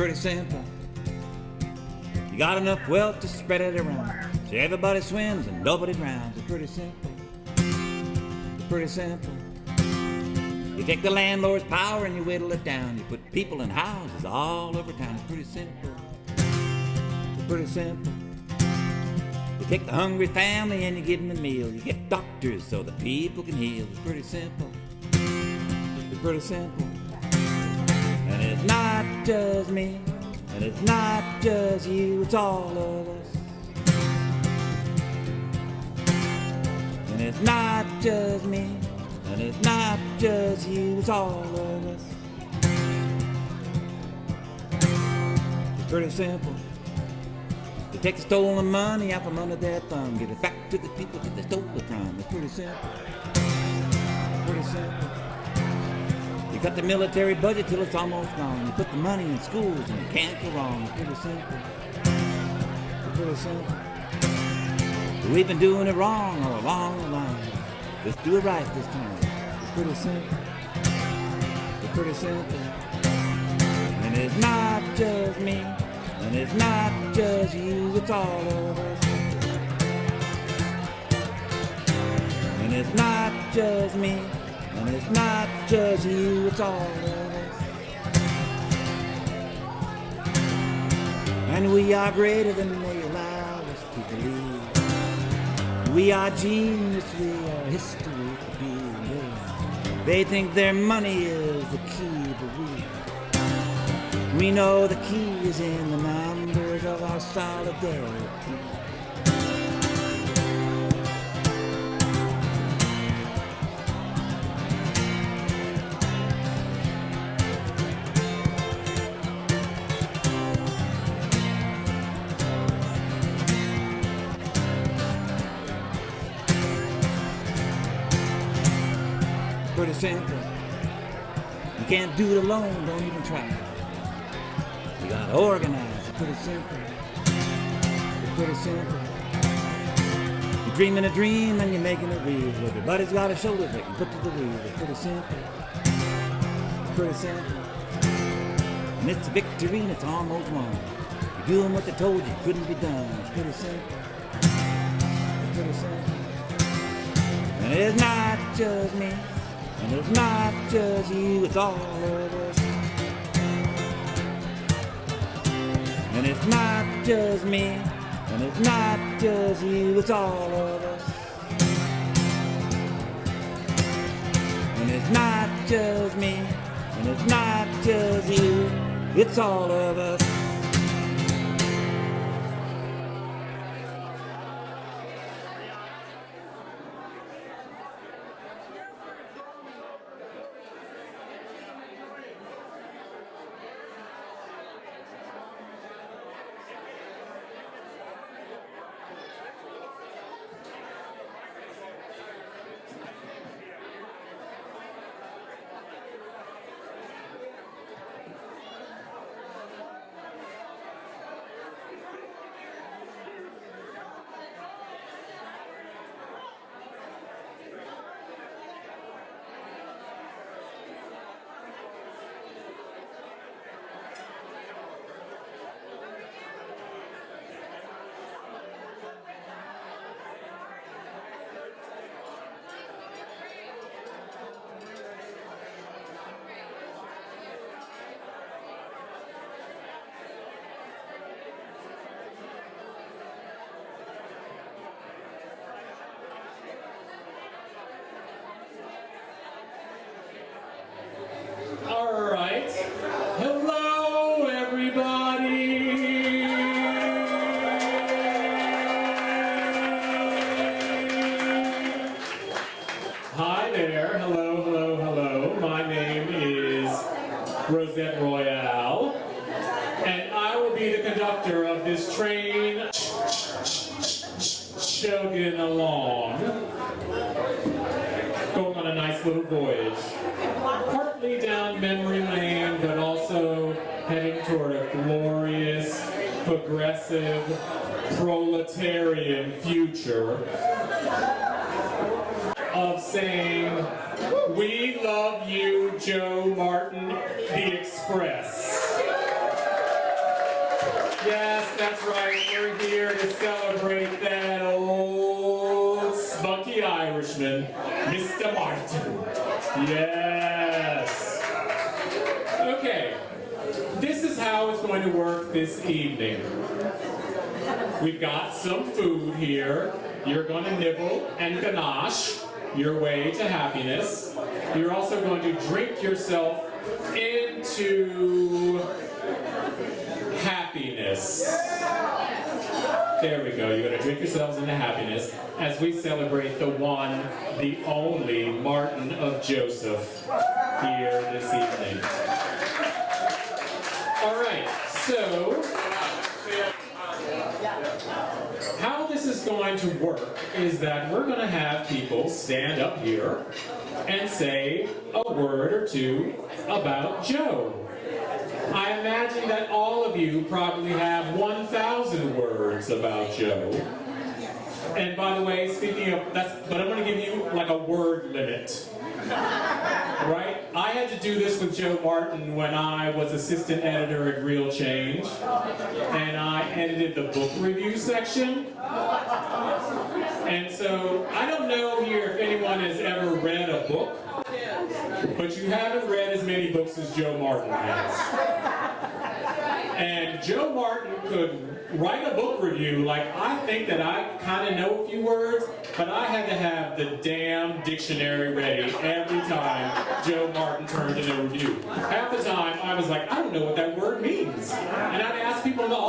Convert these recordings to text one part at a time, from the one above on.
pretty simple. You got enough wealth to spread it around, so everybody swims and nobody drowns. It's pretty simple. It's pretty simple. You take the landlord's power and you whittle it down. You put people in houses all over town. It's pretty simple. It's pretty simple. You take the hungry family and you give them a meal. You get doctors so the people can heal. It's pretty simple. It's pretty simple. And it's not just me, and it's not just you, it's all of us. And it's not just me, and it's not just you, it's all of us. It's pretty simple. You take the stolen money out from under their thumb, give it back to the people that they stole it from. It's pretty simple. It's pretty simple. You cut the military budget till it's almost gone. You put the money in schools and you can't go wrong. It's pretty simple. It's pretty simple. We've been doing it wrong all along the line. Let's do it right this time. It's pretty simple. It's pretty simple. And it's not just me, and it's not just you, it's all of us. And it's not just me, and it's not just you, it's all of us. And we are greater than they allow us to believe. We are genius, we are history to be. They think their money is the key, but we know the key is in the numbers of our solidarity. Pretty simple. You can't do it alone, don't even try. You gotta organize. It's pretty simple. It's pretty simple. You're dreaming a dream and you're making it real. Everybody's got a shoulder they can put to the wheel. It's pretty simple. It's pretty simple. And it's a victory and it's almost won. You're doing what they told you couldn't be done. It's pretty simple. It's pretty simple. And it's not just me. And it's not just you, it's all of us. And it's not just me, and it's not just you, it's all of us. And it's not just me, and it's not just you, it's all of us. All right. Hello, everybody. Hi there. Hello, hello, hello. My name is Rosette Royale, and I will be the conductor of this train chugging along, going on a nice little voyage. Partly down memory lane, but also heading toward a glorious, progressive, proletarian future of saying, "We love you, Joe Martin, the Express." Yes, that's right. We're here to celebrate that old spunky Irishman, Mr. Martin. Yes. Okay. This is how it's going to work this evening. We've got some food here. You're going to nibble and ganache your way to happiness. You're also going to drink yourself into happiness. There we go. You're going to drink yourselves into happiness as we celebrate the one, the only Martin of Joseph here this evening. All right, so how this is going to work is that we're going to have people stand up here and say a word or two about Joe. I imagine that all of you probably have 1,000 words about Joe. And by the way, speaking of, but I'm going to give you like a word limit. Right? I had to do this with Joe Martin when I was assistant editor at Real Change, and I edited the book review section. And so I don't know here if anyone has ever read a book, but you haven't read as many books as Joe Martin has. And Joe Martin could write a book review like I think that I kind of know a few words, but I had to have the damn dictionary ready every time Joe Martin turned in a review. Half the time I was like, I don't know what that word means. And I'd ask people in the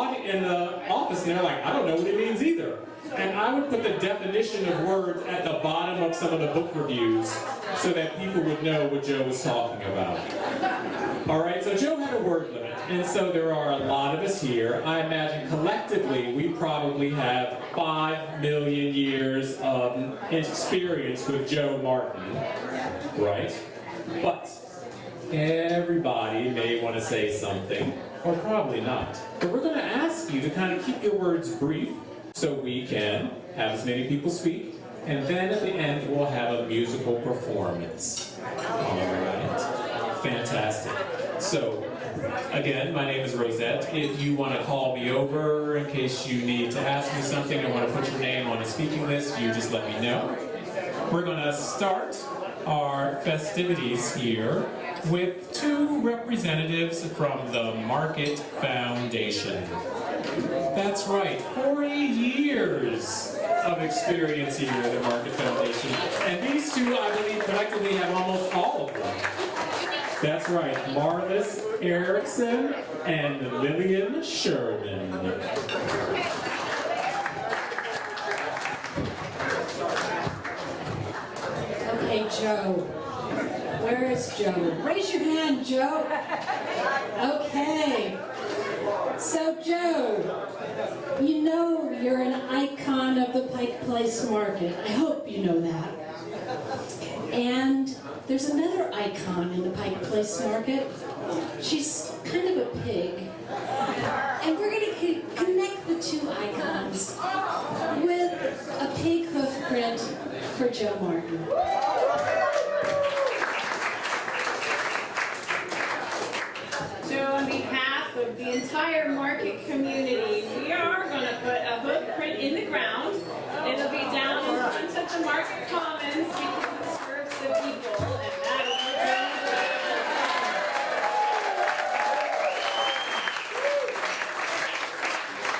office and they're like, I don't know what it means either. And I would put the definition of words at the bottom of some of the book reviews so that people would know what Joe was talking about. Alright, so Joe had a word limit, and so there are a lot of us here. I imagine collectively we probably have 5 million years of experience with Joe Martin, right? But everybody may want to say something, or probably not. But we're going to ask you to kind of keep your words brief so we can have as many people speak, and then at the end we'll have a musical performance. Alright, fantastic. So, again, my name is Rosette. If you want to call me over in case you need to ask me something or want to put your name on a speaking list, you just let me know. We're going to start our festivities here with 2 representatives from the Market Foundation. That's right, 40 years of experience here at the Market Foundation. And these 2, I believe, collectively have almost all of them. That's right, Marlys Erickson and Lilian Sherman. Okay, Joe. Where is Joe? Raise your hand, Joe. Okay. So, Joe, you know you're an icon of the Pike Place Market. I hope you know that. And there's another icon in the Pike Place Market. She's kind of a pig. And we're going to connect the 2 icons with a pig hoof print for Joe Martin. So on behalf of the entire market community, we are going to put a hoof print in the ground. It'll be down in front of the market commons because it serves the people, and that is what we're doing.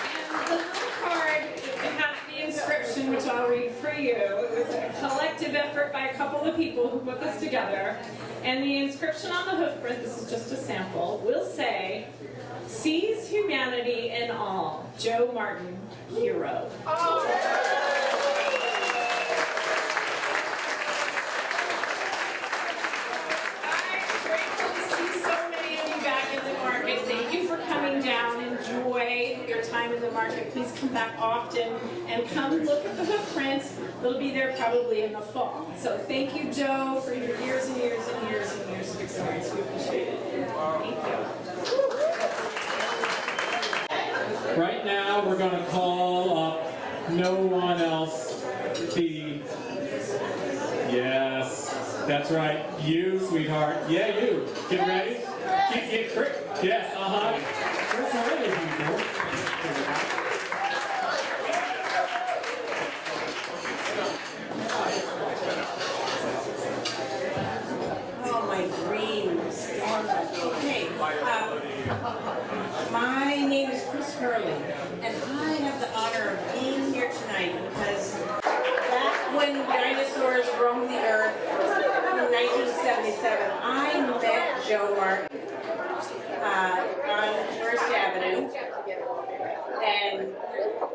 And the little card, it has the inscription, which I'll read for you. It was a collective effort by a couple of people who put this together. And the inscription on the hoof print, this is just a sample, will say, "Seize humanity in all, Joe Martin, hero." I'm grateful to see so many of you back in the market. Thank you for coming down. Enjoy your time in the market. Please come back often and come look at the hoof prints. They'll be there probably in the fall. So thank you, Joe, for your years and years and years and years of experience. We appreciate it. Thank you. Right now, we're going to call up no one else. Yes, that's right. You, sweetheart. Yeah, you. Get ready. Yes, Chris Hurley people. Oh, my dreams. Okay. My name is Chris Hurley, and I have the honor of being here tonight because back when dinosaurs roamed the earth in 1977, I met Joe Martin on First Avenue, and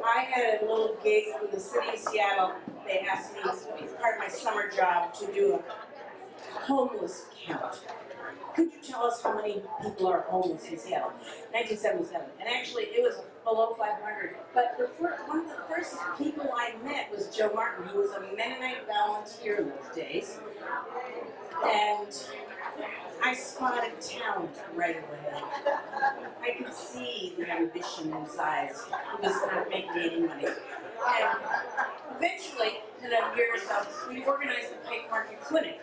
I had a little gig with the city of Seattle. They asked me, as part of my summer job, to do a homeless count. Could you tell us how many people are homeless in Seattle? 1977. And actually, it was below 500. But one of the first people I met was Joe Martin, who was a Mennonite volunteer in those days. And I spotted talent right away. I could see the ambition in his eyes. He was not making any money. And eventually, in a year or so, we organized the Pike Market Clinic.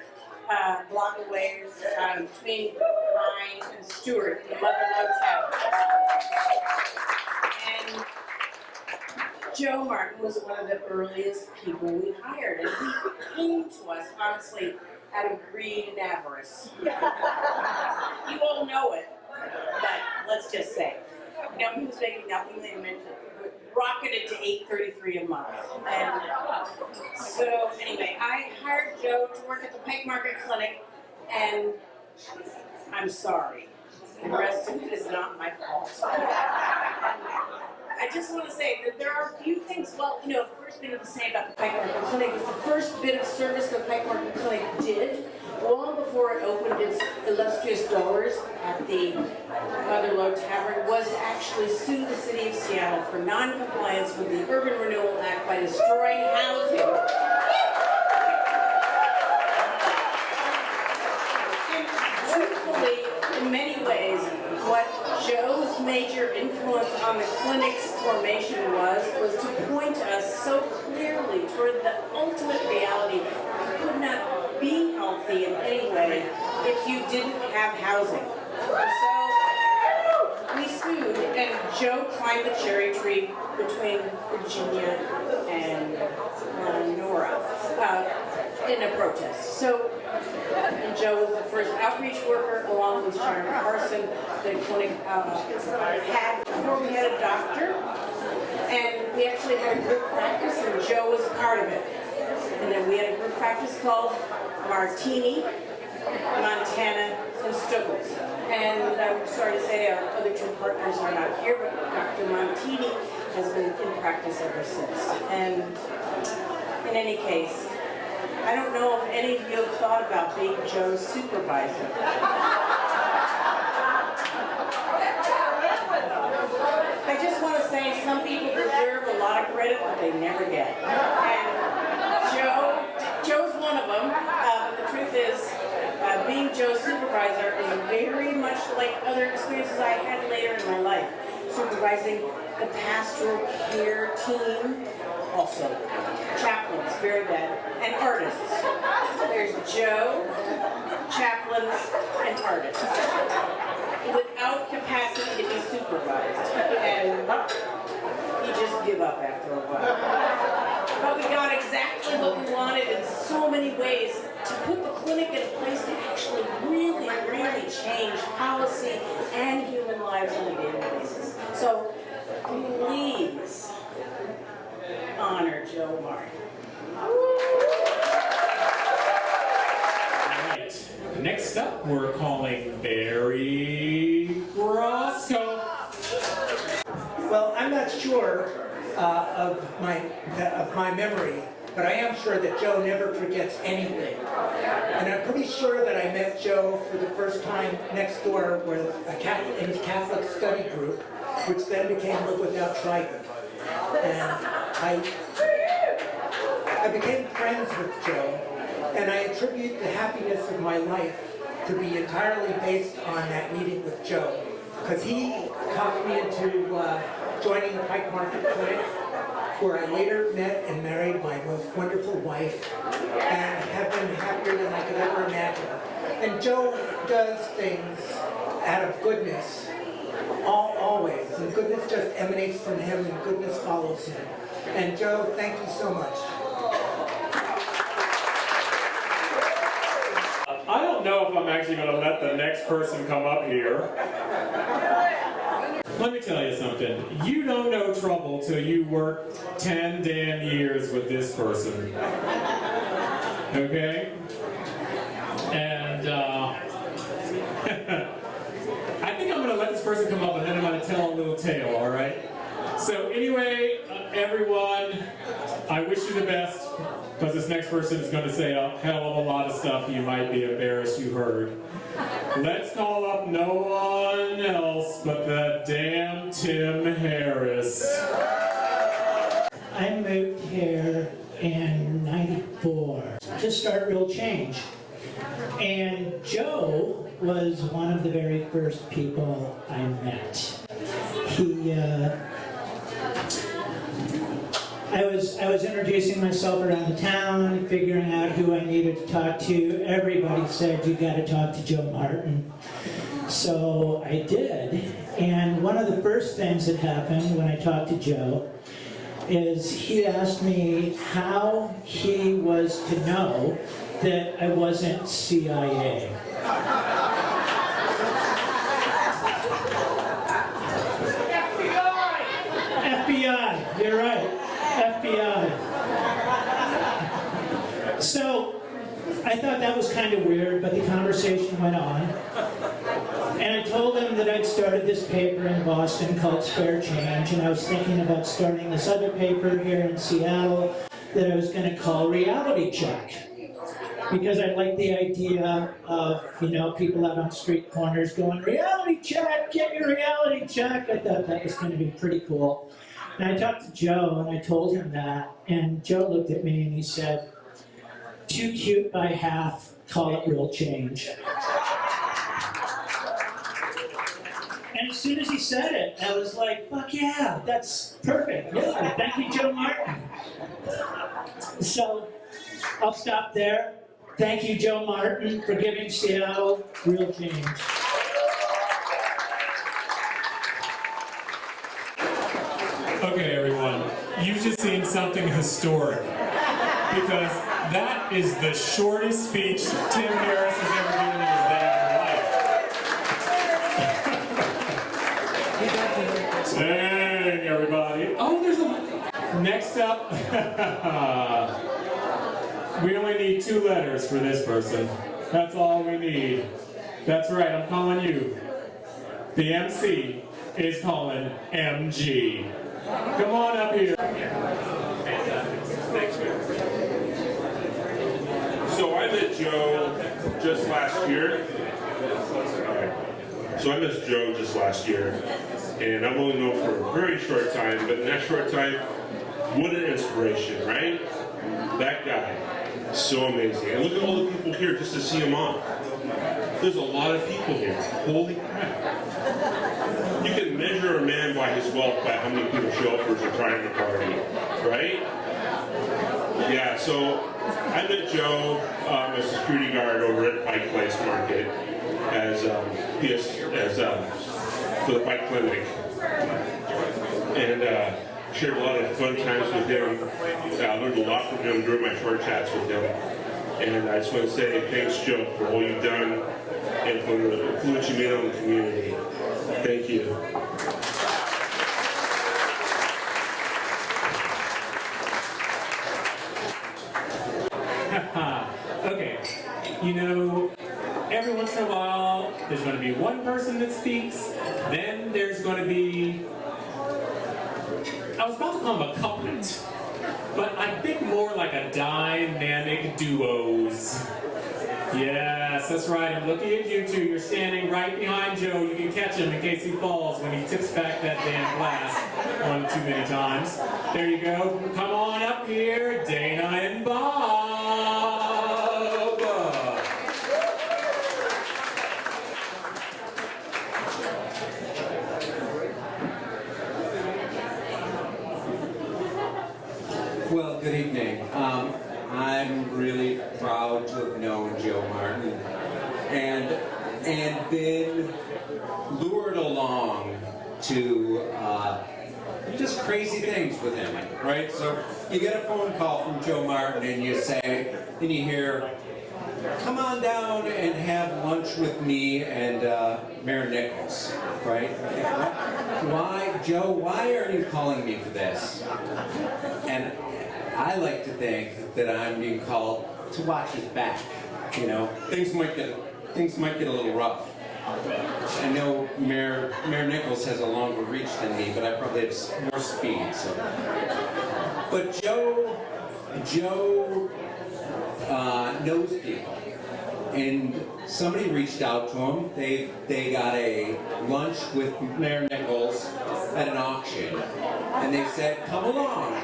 Block away between Pine and Stewart in the Mother-in-law Tavern. And Joe Martin was one of the earliest people we hired, and he came to us, honestly, out of greed and avarice. You all know it, but let's just say. You know, he was making nothing. They rocketed to $833 a month. And so anyway, I hired Joe to work at the Pike Market Clinic, and I'm sorry. The rest of it is not my fault. I just want to say that there are a few things, well, you know, the first thing to say about the Pike Market Clinic is the first bit of service the Pike Market Clinic did, long before it opened its illustrious doors at the Mother-in-law Tavern, was to actually sue the city of Seattle for non-compliance with the Urban Renewal Act by destroying housing. And truthfully, in many ways, what Joe's major influence on the clinic's formation was to point us so clearly toward the ultimate reality. You could not be healthy in any way if you didn't have housing. So we sued, and Joe climbed the cherry tree between Virginia and Nora in a protest. So and Joe was the first outreach worker, along with Sherman the clinic had before we had a doctor, and we actually had a group practice, and Joe was part of it. And then we had a group practice called Martini, Montana, and Stuckles. And I'm sorry to say our other two partners are not here, but Dr. Montini has been in practice ever since. And in any case, I don't know if any of you have thought about being Joe's supervisor. I just want to say some people deserve a lot of credit, but they never get. And Joe's one of them. But the truth is, being Joe's supervisor is very much like other experiences I had later in my life. Supervising the pastoral care team, also chaplains, very bad, and artists. There's Joe, chaplains, and artists, without capacity to be supervised, and you just give up after a while. But we got exactly what we wanted in so many ways, to put the clinic in a place to actually really, really change policy and human lives on a daily basis. So please honor Joe Martin. Right. Next up, we're calling Barry Brosskopf. Well, I'm not sure of my memory, but I am sure that Joe never forgets anything. And I'm pretty sure that I met Joe for the first time next door with in his Catholic study group, which then became Live Without Trigon. And I became friends with Joe, and I attribute the happiness of my life to be entirely based on that meeting with Joe, because he talked me into joining the Pike Market Clinic, where I later met and married my most wonderful wife, and have been happier than I could ever imagine. And Joe does things out of goodness, always, and goodness just emanates from him, and goodness follows him. And Joe, thank you so much. I don't know if I'm actually going to let the next person come up here. Let me tell you something. You don't know trouble till you work 10 damn years with this person. Okay? And I think I'm going to let this person come up and then I'm going to tell a little tale, all right? So anyway, everyone, I wish you the best, because this next person is going to say a hell of a lot of stuff you might be embarrassed you heard. Let's call up no one else but the damn Tim Harris. I moved here in '94 to start Real Change. And Joe was one of the very first people I met. I was introducing myself around the town, figuring out who I needed to talk to. Everybody said, you gotta talk to Joe Martin. So I did. And one of the first things that happened when I talked to Joe is he asked me how he was to know that I wasn't CIA. FBI, you're right, FBI. So I thought that was kind of weird, but the conversation went on. And I told him that I'd started this paper in Boston called Spare Change, and I was thinking about starting this other paper here in Seattle that I was going to call Reality Check. Because I like the idea of, people out on street corners going, reality check, get your reality check. I thought that was going to be pretty cool. And I talked to Joe and I told him that. And Joe looked at me and he said, too cute by half, call it Real Change. And as soon as he said it, I was like, fuck yeah, that's perfect. Yeah, thank you, Joe Martin. So I'll stop there. Thank you, Joe Martin, for giving Seattle Real Change. Okay, everyone, you've just seen something historic, because that is the shortest speech Tim Harris has ever given in his damn life. Dang, everybody. Oh, there's a... Next up... We only need 2 letters for this person. That's all we need. That's right, I'm calling you. The MC is calling MG. Come on up here. So I met Joe just last year. And I've only known for a very short time, but in that short time, what an inspiration, right? That guy. So amazing. And look at all the people here just to see him off. There's a lot of people here. Holy crap. You can measure a man by his wealth by how many people show up for his retirement party, right? Yeah, so I met Joe, a security guard over at Pike Market for the Pike Clinic. And shared a lot of fun times with him. I learned a lot from him during my short chats with him. And I just want to say thanks, Joe, for all you've done and for the influence you made on the community. Thank you. Okay, every once in a while, there's going to be one person that speaks, then there's going to be... I was about to call them a couplet, but I think more like a dynamic duos. Yes, that's right. I'm looking at you two. You're standing right behind Joe. You can catch him in case he falls when he tips back that damn glass one too many times. There you go. Come on up here, Dana and Bob. Well, good evening. I'm really proud to have known Joe Martin and been lured along to just crazy things with him, right? So you get a phone call from Joe Martin and you hear, come on down and have lunch with me and Mayor Nichols, right? Why, Joe, why are you calling me for this? And I like to think that I'm being called to watch his back. You know, things might get a little rough. I know Mayor Nichols has a longer reach than me, but I probably have more speed. So. But Joe knows people, and somebody reached out to him. They got a lunch with Mayor Nichols at an auction, and they said, "Come along,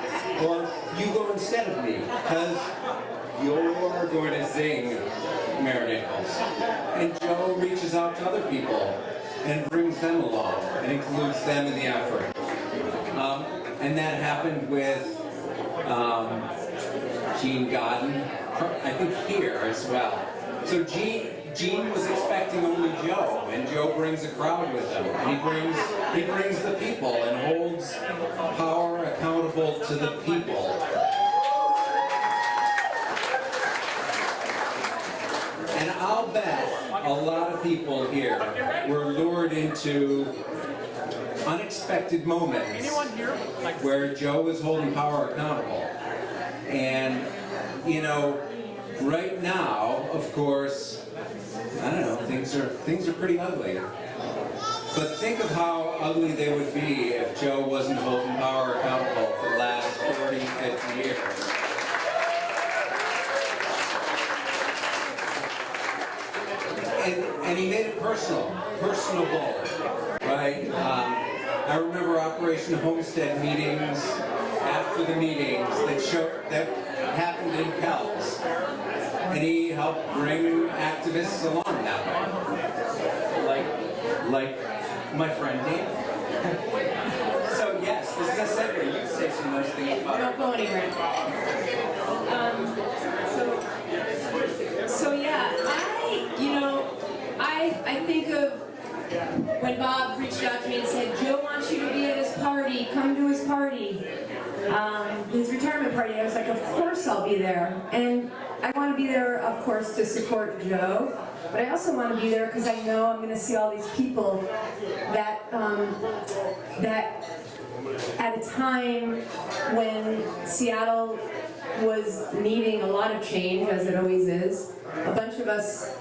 or you go instead of me, because you're going to zing Mayor Nichols." And Joe reaches out to other people and brings them along and includes them in the effort. And that happened with Gene Godden, I think here as well. So Gene was expecting only Joe, and Joe brings a crowd with him. And he brings the people and holds power accountable to the people. And I'll bet a lot of people here were lured into unexpected moments where Joe is holding power accountable. And, you know, right now, of course, I don't know, things are pretty ugly. But think of how ugly they would be if Joe wasn't holding power accountable for the last 40, 50 years. And he made it personable, right? I remember Operation Homestead meetings after the meetings that happened in Kells, and he helped bring activists along that way, like my friend Dave. So yes, this is a segue. You can say some nice things about it. Don't go anywhere. So yeah, I think of when Bob reached out to me and said, Joe wants you to be at his party, come to his party, his retirement party. I was like, of course I'll be there. And I want to be there, of course, to support Joe, but I also want to be there because I know I'm going to see all these people that at a time when Seattle was needing a lot of change, as it always is, a bunch of us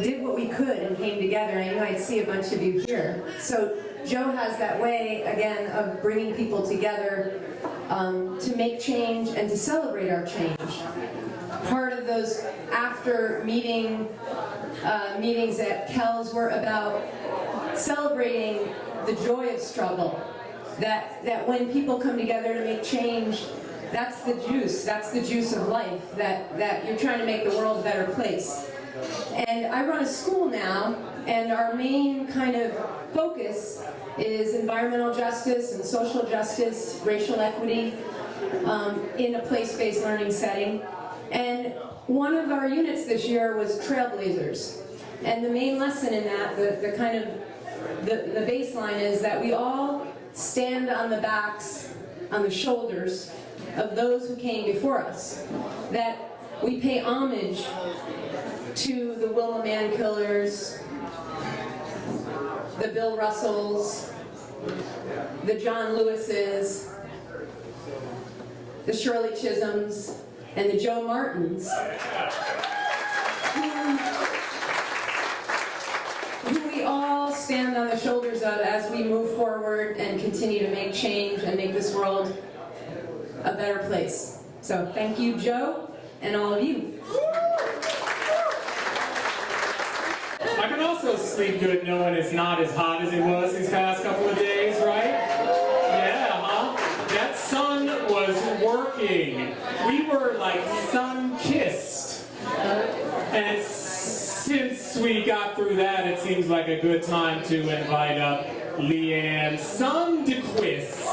did what we could and came together. I knew I'd see a bunch of you here. So Joe has that way, again, of bringing people together to make change and to celebrate our change. Part of those after meetings at Kells were about celebrating the joy of struggle. That when people come together to make change, that's the juice of life, that you're trying to make the world a better place. And I run a school now, and our main kind of focus is environmental justice and social justice, racial equity, in a place-based learning setting. And one of our units this year was Trailblazers. And the main lesson in that, the baseline is that we all stand on the backs, on the shoulders of those who came before us. That we pay homage to the Wilma Mankillers, the Bill Russells, the John Lewises, the Shirley Chisholms, and the Joe Martins, who we all stand on the shoulders of as we move forward and continue to make change and make this world a better place. So thank you, Joe, and all of you. I can also sleep good knowing it's not as hot as it was these past couple of days, right? Yeah, huh? That sun was working. We were like sun-kissed. And since we got through that, it seems like a good time to invite up Liann Sundquist.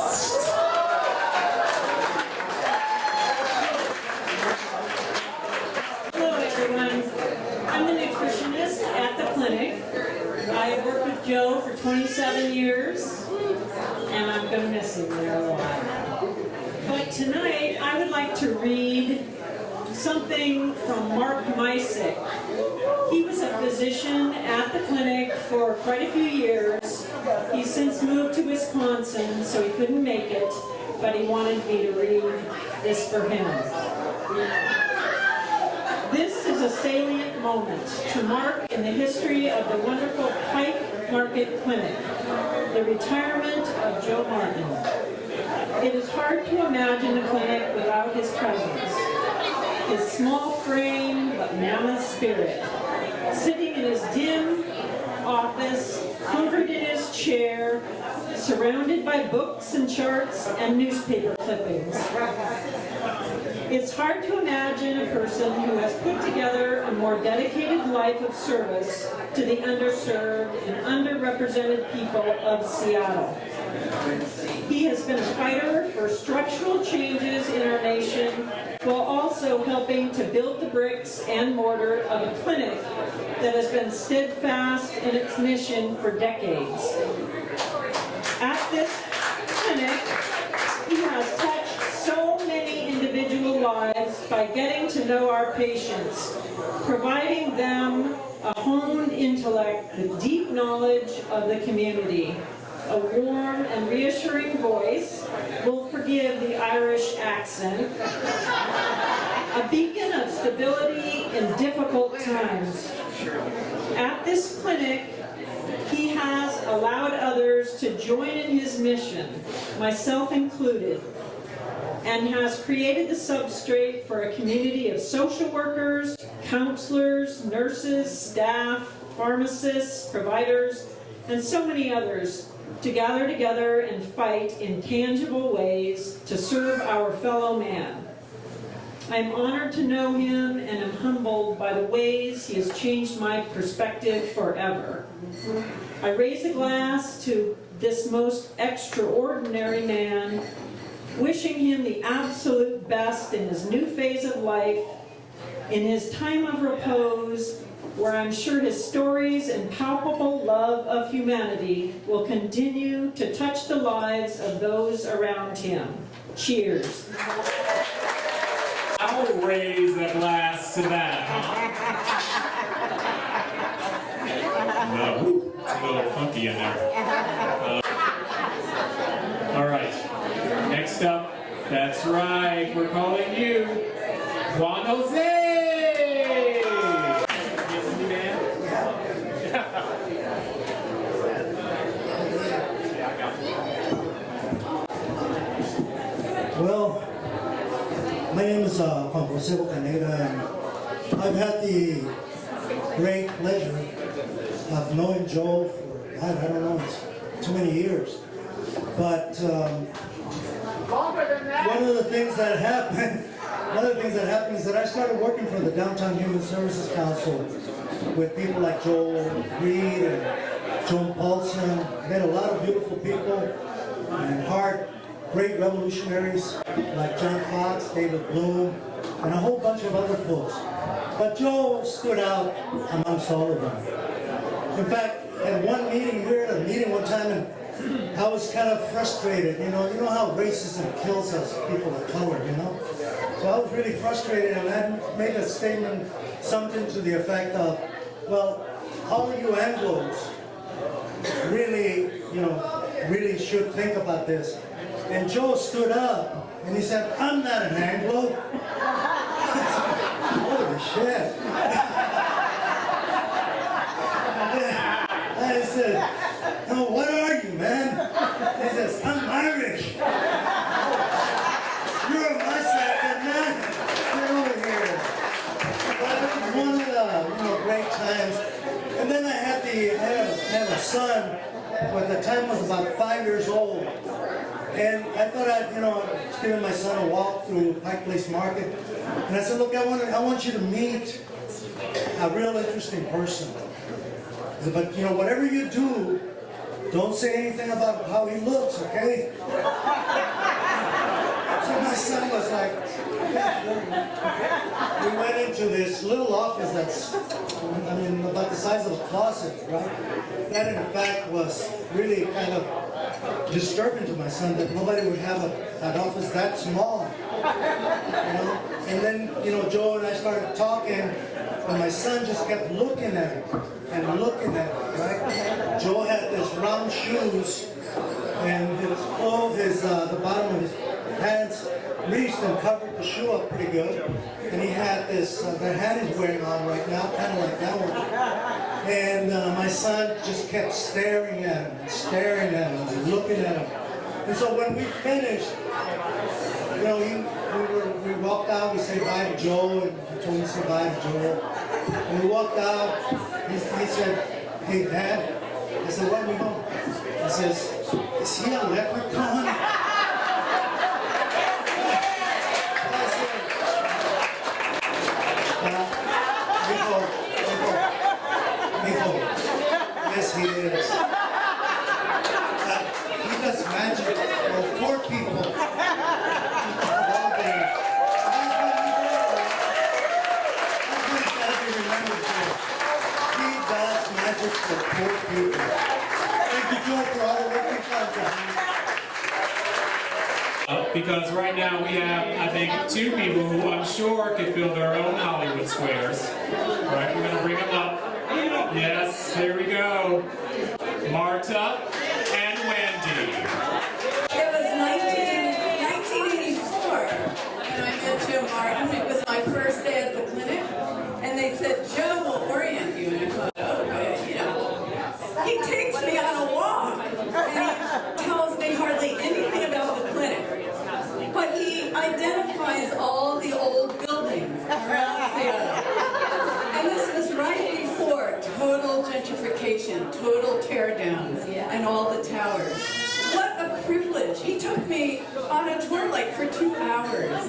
I'm the nutritionist at the clinic. I have worked with Joe for 27 years, and I'm going to miss him there a lot. But tonight, I would like to read something from Mark Mysick. He was a physician at the clinic for quite a few years. He's since moved to Wisconsin, so he couldn't make it, but he wanted me to read this for him. This is a salient moment to mark in the history of the wonderful Pike Market Clinic, the retirement of Joe Martin. It is hard to imagine a clinic without his presence. His small frame but mammoth spirit, sitting in his dim office, comforted in his chair, surrounded by books and charts and newspaper clippings. It's hard to imagine a person who has put together a more dedicated life of service to the underserved and underrepresented people of Seattle. He has been a fighter for structural changes in our nation while also helping to build the bricks and mortar of a clinic that has been steadfast in its mission for decades. At this clinic, he has touched so many individual lives by getting to know our patients, providing them a honed intellect with deep knowledge of the community, a warm and reassuring voice, we'll forgive the Irish accent, a beacon of stability in difficult times. At this clinic, he has allowed others to join in his mission, myself included, and has created the substrate for a community of social workers, counselors, nurses, staff, pharmacists, providers, and so many others to gather together and fight in tangible ways to serve our fellow man. I am honored to know him and am humbled by the ways he has changed my perspective forever. I raise a glass to this most extraordinary man, wishing him the absolute best in his new phase of life, in his time of repose, where I'm sure his stories and palpable love of humanity will continue to touch the lives of those around him. Cheers. I'll raise a glass to that. No, it's a little funky in there. All right, next up, that's right, we're calling you Juan Jose. Well, my name is Juan Jose Bocanegra, and I've had the great pleasure of knowing Joe for, I don't know, it's too many years. But one of the things that happened is that I started working for the Downtown Human Services Council with people like Joel Reed and Joan Paulson. Met a lot of beautiful people and great revolutionaries like John Fox, David Bloom, and a whole bunch of other folks. But Joe stood out amongst all of them. In fact, at one meeting, we were at a meeting one time, and I was kind of frustrated. You know how racism kills us, people of color, you know? So I was really frustrated, and I made a statement, something to the effect of, well, all of you Anglos really should think about this. And Joe stood up and he said, I'm not an Anglo. Holy shit. I said, no, what are you, man? He says, I'm Irish. You're on my side, but man, get over here. But it was one of the great times. And then I had a son, who at the time was about 5 years old. And I thought I'd, giving my son a walk through Pike Place Market. And I said, look, I want you to meet a real interesting person. But, whatever you do, don't say anything about how he looks, okay? So my son was like, we went into this little office that's size of a closet, right? That in fact was really kind of disturbing to my son, that nobody would have an office that small, you know? And then, you know, Joe and I started talking, and my son just kept looking at it and looking at it, right? Joe had this round shoes, and his clothes, the bottom of his pants reached and covered the shoe up pretty good. And he had this, the hat he's wearing on right now, kind of like that one. And my son just kept staring at him, and staring at him, and looking at him. And so when we finished, you know, we walked out, we said bye to Joe, and he told me to say bye to Joe. When we walked out, he said, "Hey, Dad." I said, "What are we doing?" He says, "Is he a leprechaun?" Yes, he is. He does magic for poor people. All day. That's what he's got to be remembered for. He does magic for poor people. Thank you, Joe, for all the work you've done. Because right now we have, I think, two people who I'm sure could fill their own Hollywood squares. All right, we're going to bring them up. Yes, here we go. Marta and Wendy. It was 1984 when I met Joe Martin. It was my first day at the clinic. And they said, "Joe will orient you." And I thought, okay, you know. He takes me on a walk. And he tells me hardly anything about the clinic. But he identifies all the old buildings around Seattle. And this was right before total gentrification, total tear downs, and all the towers. What a privilege. He took me on a tour like for 2 hours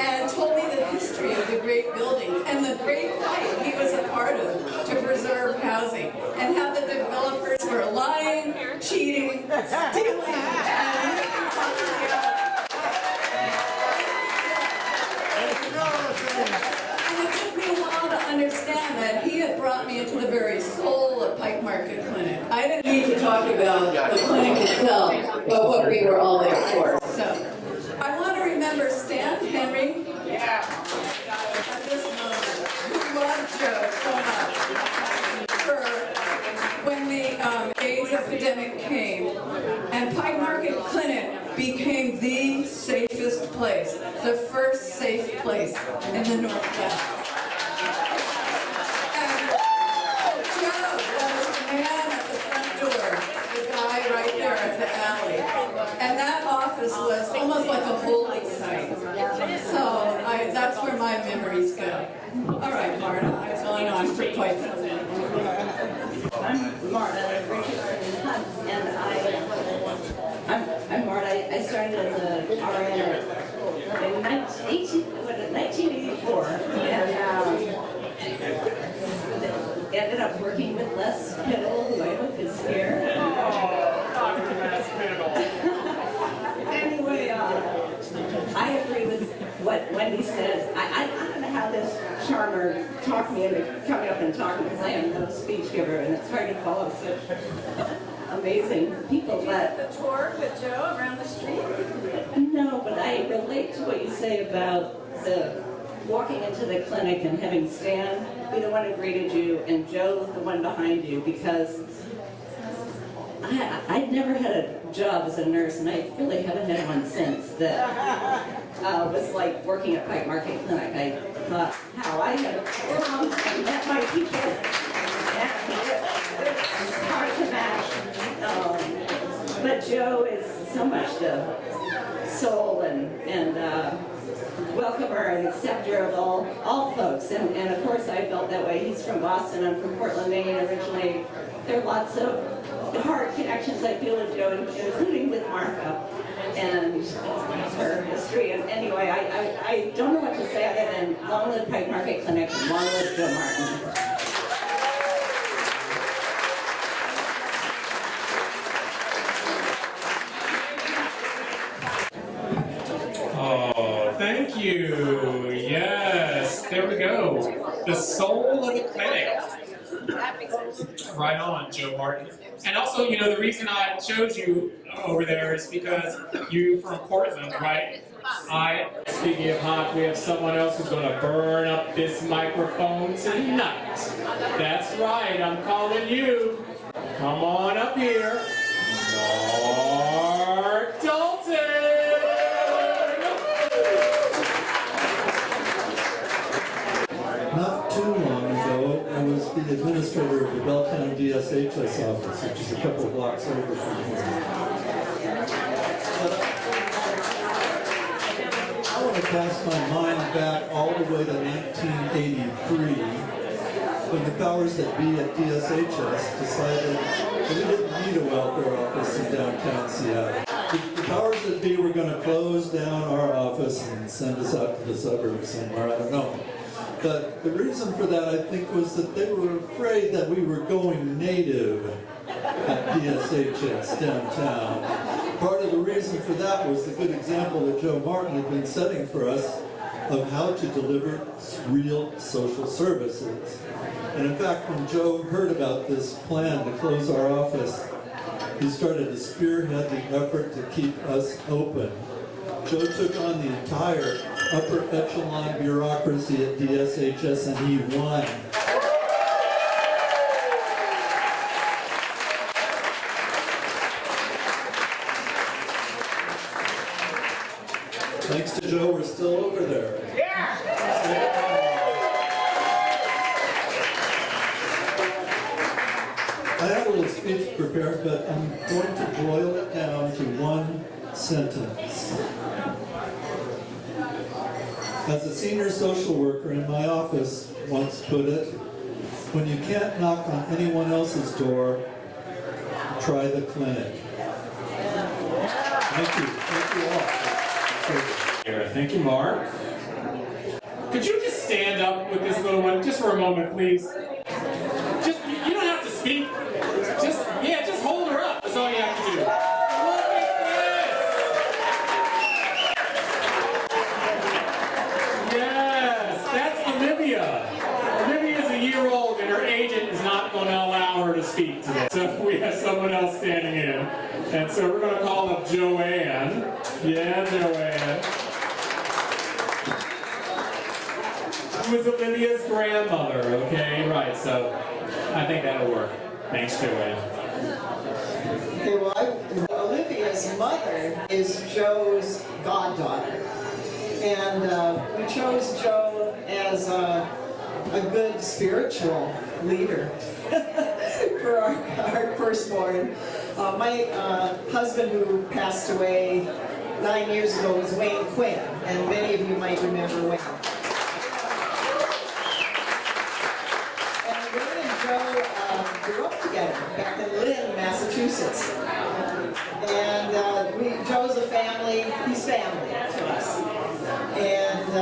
and told me the history of the great buildings and the great fight he was a part of to preserve housing, and how the developers were lying, cheating, stealing, and ripping off the other. And it took me a while to understand that he had brought me into the very soul of Pike Market Clinic. I didn't need to talk about the clinic itself, but what we were all there for. So, I want to remember Stan Henry at this moment, who loved Joe so much, for when the AIDS epidemic came, and Pike Market Clinic became the safest place, the first safe place in the Northwest. And Joe was the man at the front door, the guy right there at the alley. And that office was almost like a holy site. So that's where my memories go. All right, Marta, I've gone on for quite some time. I'm Marta Richardson Hunt, and I'm Marta. I started as a RN in 1984, and ended up working with Les Piddle, who I hope is here. Dr. Les Piddle. Anyway, I agree with what Wendy says. I don't know how this charmer talked me into coming up and talking, because I am no speech giver, and it's hard to follow such amazing people. But The tour with Joe around the street? no, but I relate to what you say about the walking into the clinic and having Stan be the one who greeted you and Joe the one behind you, because I'd never had a job as a nurse, and I really haven't had one since, that was like working at Pike Market Clinic. I thought how I had come and met my people, and it's hard to match. But Joe is so much the soul and welcomer and acceptor of all folks, and of course I felt that way. He's from Boston, I'm from Portland, Maine originally. There are lots of hard connections I feel with Joe, including with Martha and her history. And anyway, I don't know what to say other than long live Pike Market Clinic and long live Joe Martin. Oh, thank you. Yes, there we go. The soul of the clinic. right on, Joe Martin. And also, you know, the reason I chose you over there is because you're from Portland, right? Speaking of hot, we have someone else who's going to burn up this microphone tonight. That's right, I'm calling you. Come on up here. Mark Dalton! Not too long ago, I was the administrator of the Belltown DSHS office, which is a couple blocks over from here. I want to cast my mind back all the way to 1983, when the powers that be at DSHS decided that we didn't need a welfare office in downtown Seattle. The powers that be were going to close down our office and send us out to the suburbs somewhere, I don't know. But the reason for that, I think, was that they were afraid that we were going native at DSHS downtown. Part of the reason for that was the good example that Joe Martin had been setting for us of how to deliver real social services. And in fact, when Joe heard about this plan to close our office, he started to spearhead the effort to keep us open. Joe took on the entire upper echelon bureaucracy at DSHS, and he won. Thanks to Joe, we're still over there. I had a little speech prepared, but I'm going to boil it down to one sentence. As a senior social worker in my office once put it, when you can't knock on anyone else's door, try the clinic. Thank you. Thank you all. Thank you, Mark. Could you just stand up with this little one just for a moment, please? Just, you don't have to speak. Just hold her up. That's all you have to do. Look at this. Yes, that's Olivia. Olivia's a year old and her agent is not going to allow her to speak today. So we have someone else standing in. And so we're going to call up Joann. Yeah, Joann. Who was Olivia's grandmother, okay? Right, so I think that'll work. Thanks, Joann. Okay, well, Olivia's mother is Joe's goddaughter. And we chose Joe as a good spiritual leader for our firstborn. My husband, who passed away 9 years ago, was Wayne Quinn, and many of you might remember Wayne. And Wayne and Joe grew up together back in Lynn, Massachusetts. And Joe's a family, he's family to us. And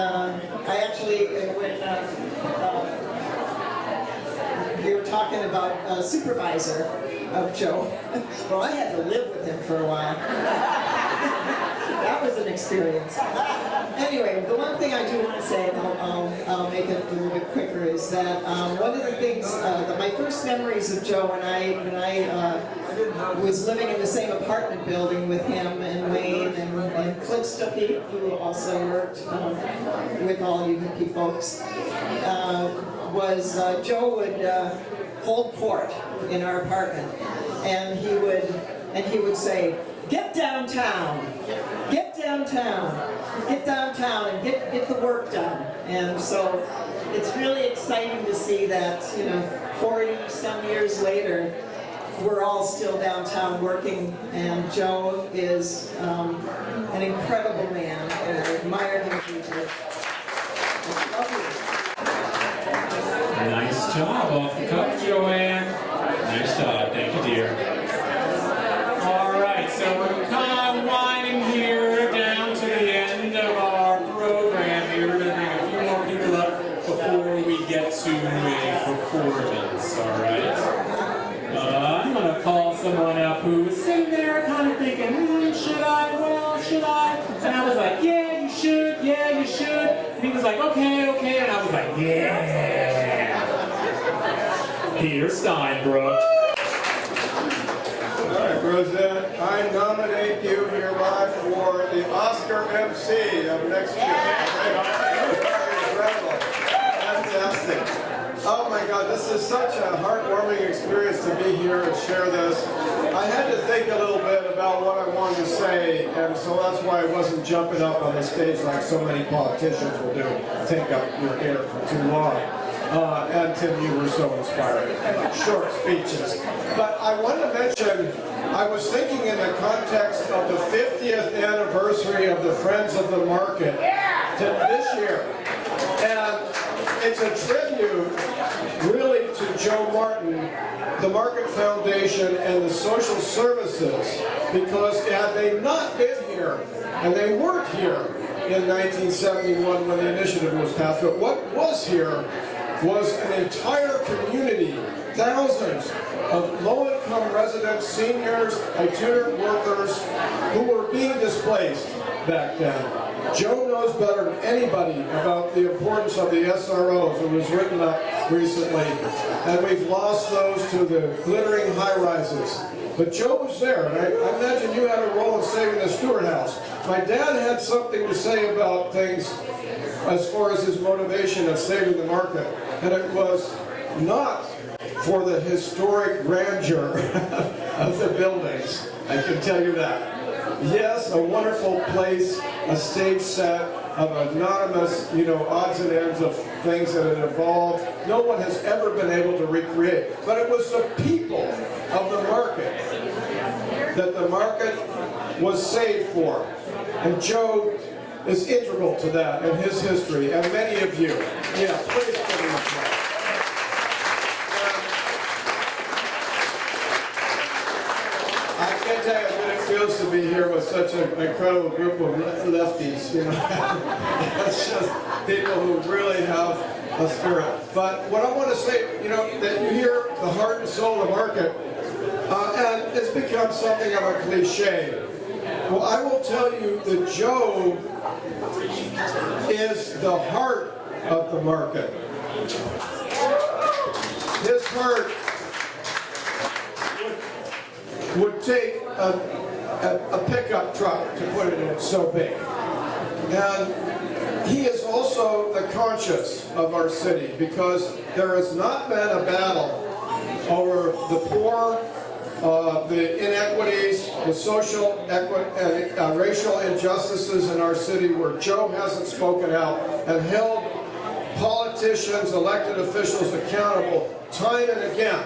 I actually, when we were talking about a supervisor of Joe, well, I had to live with him for a while. That was an experience. Anyway, the one thing I do want to say, and I'll make it a little bit quicker, is that one of the things, my first memories of Joe when I was living in the same apartment building with him and Wayne and Cliff Stuckey, who also worked with all you hippie folks, was Joe would hold court in our apartment, and he would say, "Get downtown, get downtown, get downtown, and get the work done." And so it's really exciting to see that, 40 some years later, we're all still downtown working, and Joe is an incredible man, and I admire him deeply. I love you. Nice job off the cuff, Joann. Nice job, thank you, dear. All right, so we're kind of winding here down to the end of our program here. We're going to bring a few more people up before we get to a performance, all right? I'm going to call someone up who was sitting there kind of thinking, should I? Well, should I? And I was like, yeah, you should, yeah, you should. And he was like, okay, and I was like, yeah. Peter Steinbrook. All right, Rosette, I nominate you hereby for the Oscar MC of next year. Incredible. Fantastic. Oh my God, this is such a heartwarming experience to be here and share this. I had to think a little bit about what I wanted to say, and so that's why I wasn't jumping up on the stage like so many politicians will do, take up your ear for too long. And Tim, you were so inspiring. Short speeches. But I want to mention, I was thinking in the context of the 50th anniversary of the Friends of the Market to this year. And it's a tribute really to Joe Martin, the Market Foundation, and the social services, because had they not been here, and they weren't here in 1971 when the initiative was passed, but what was here was an entire community, thousands of low-income residents, seniors, itinerant workers who were being displaced back then. Joe knows better than anybody about the importance of the SROs. It was written up recently, and we've lost those to the glittering high-rises. But Joe was there, and I imagine you had a role in saving the Stewart House. My dad had something to say about things as far as his motivation of saving the market, and it was not for the historic grandeur of the buildings, I can tell you that. Yes, a wonderful place, a stage set of anonymous, odds and ends of things that had evolved. No one has ever been able to recreate. But it was the people of the market that the market was saved for. And Joe is integral to that in his history, and many of you. Yeah, please give him applause. I can't tell you what it feels to be here with such an incredible group of lefties, It's just people who really have a spirit. But what I want to say, that you hear the heart and soul of the market, and it's become something of a cliche. Well, I will tell you that Joe is the heart of the market. His heart would take a pickup truck to put it in, it's so big. And he is also the conscience of our city, because there has not been a battle over the poor, the inequities, the social and racial injustices in our city where Joe hasn't spoken out and held politicians, elected officials accountable time and again.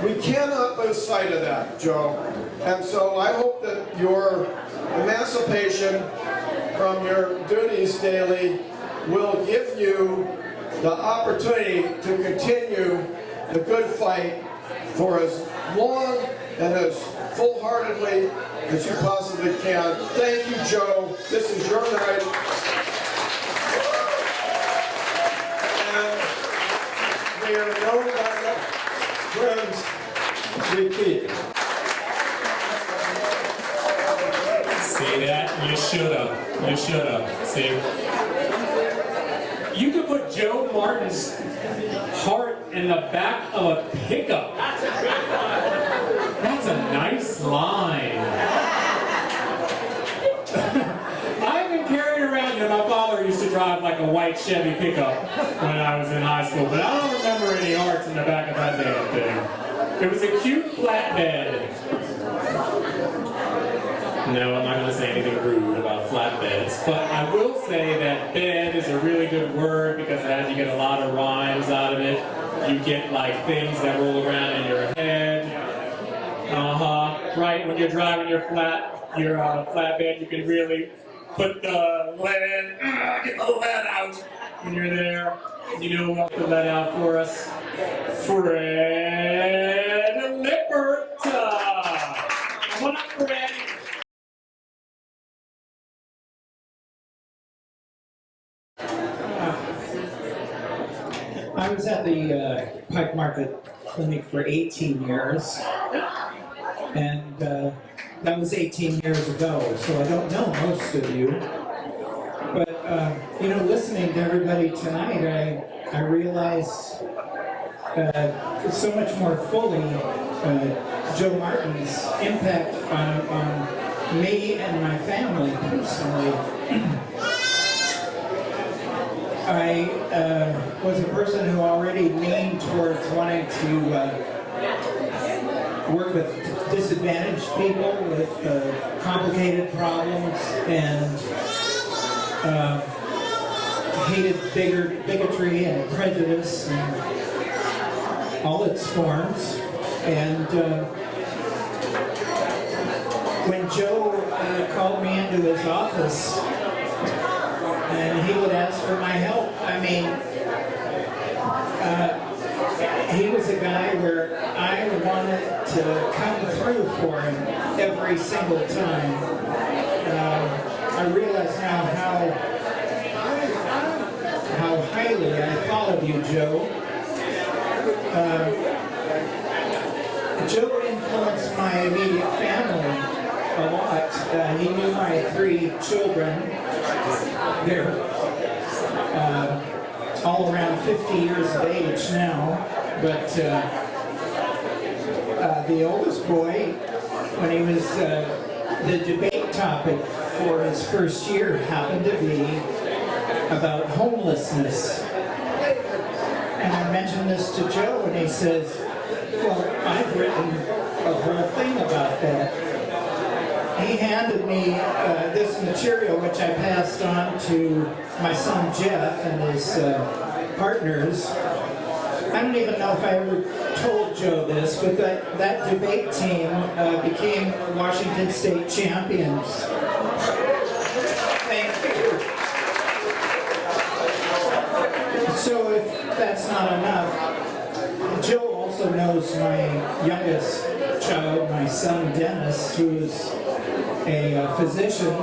We cannot lose sight of that, Joe. And so I hope that your emancipation from your duties daily will give you the opportunity to continue the good fight for as long and as full-heartedly as you possibly can. Thank you, Joe. This is your night. And we are known by the friends we keep. See that? You should have. You should have. See? You could put Joe Martin's heart in the back of a pickup. That's a nice line. I've been carrying around, my father used to drive like a white Chevy pickup when I was in high school, but I don't remember any hearts in the back of that damn thing. It was a cute flatbed. No, I'm not going to say anything rude about flatbeds, but I will say that bed is a really good word because as you get a lot of rhymes out of it, you get like things that roll around in your head. Right, when you're driving your flatbed, you can really put the lead in, get the lead out when you're there. You know what put that out for us? Fred Lippert. Come on up, Fred. I was at the Pike Market Clinic for 18 years, and that was 18 years ago, so I don't know most of you. But, listening to everybody tonight, I realize so much more fully Joe Martin's impact on me and my family personally. I was a person who already leaned towards wanting to work with disadvantaged people with complicated problems, and hated bigotry and prejudice and all its forms. And when Joe called me into his office and he would ask for my help, I mean, he was a guy where I wanted to come through for him every single time. I realize now how highly I thought of you, Joe. Joe influenced my immediate family a lot. He knew my 3 children. They're all around 50 years of age now, but the oldest boy, when he was the debate topic for his first year happened to be about homelessness. And I mentioned this to Joe, and he says, well, I've written a whole thing about that. He handed me this material, which I passed on to my son Jeff and his partners. I don't even know if I ever told Joe this, but that debate team became Washington State champions. Thank you. So if that's not enough, Joe also knows my youngest child, my son Dennis, who's a physician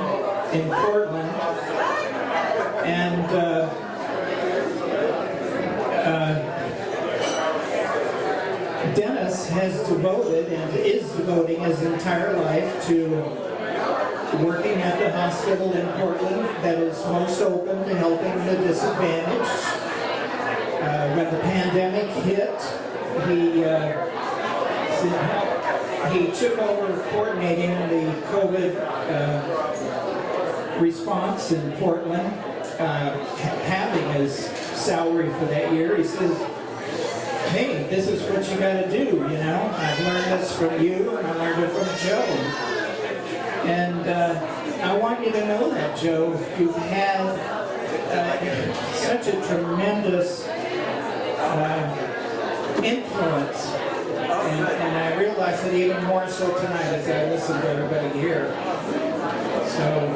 in Portland, and Dennis has devoted and is devoting his entire life to working at the hospital in Portland that is most open to helping the disadvantaged. When the pandemic hit, he took over coordinating the COVID response in Portland, having his salary for that year. He says, hey, this is what you got to do, you know. I've learned this from you, and I learned it from Joe. And I want you to know that, Joe. You've had such a tremendous influence. And I realize it even more so tonight as I listen to everybody here. So,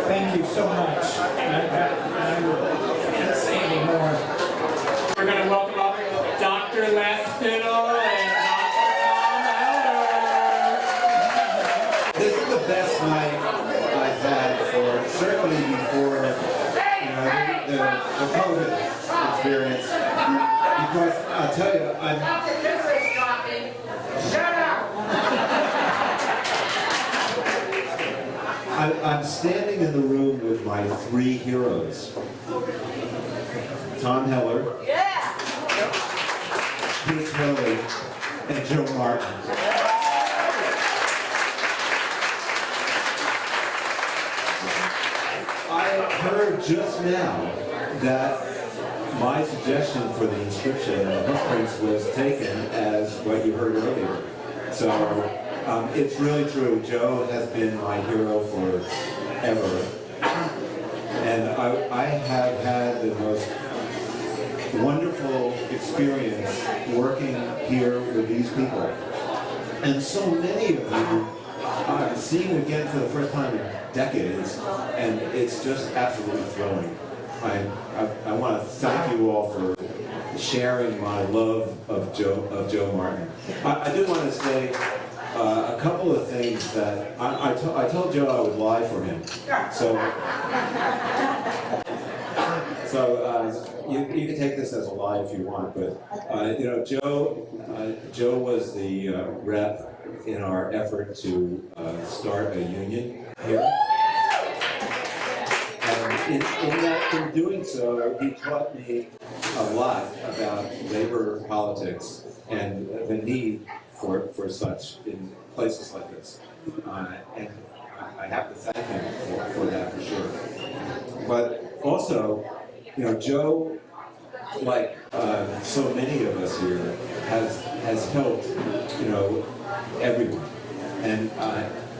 thank you so much. I can't say anymore. We're going to welcome up Dr. Lustbader and Dr. This is the best night I've had for, certainly before, the COVID experience. Because I'll tell you, I'm standing in the room with my 3 heroes. Tom Heller, Hurley, and Joe Martin. I heard just now that my suggestion for the inscription and the hoofprints was taken as what you heard earlier. So it's really true. Joe has been my hero forever. And I have had the most wonderful experience working here with these people. And so many of you I'm seeing again for the first time in decades, and it's just absolutely thrilling. I want to thank you all for sharing my love of Joe Martin. I do want to say a couple of things that I told Joe I would lie for him. So you can take this as a lie if you want, but Joe was the rep in our effort to start a union here. And in doing so, he taught me a lot about labor politics and the need for such in places like this. And I have to thank him for that for sure. But also, Joe, like so many of us here, has helped, everyone. And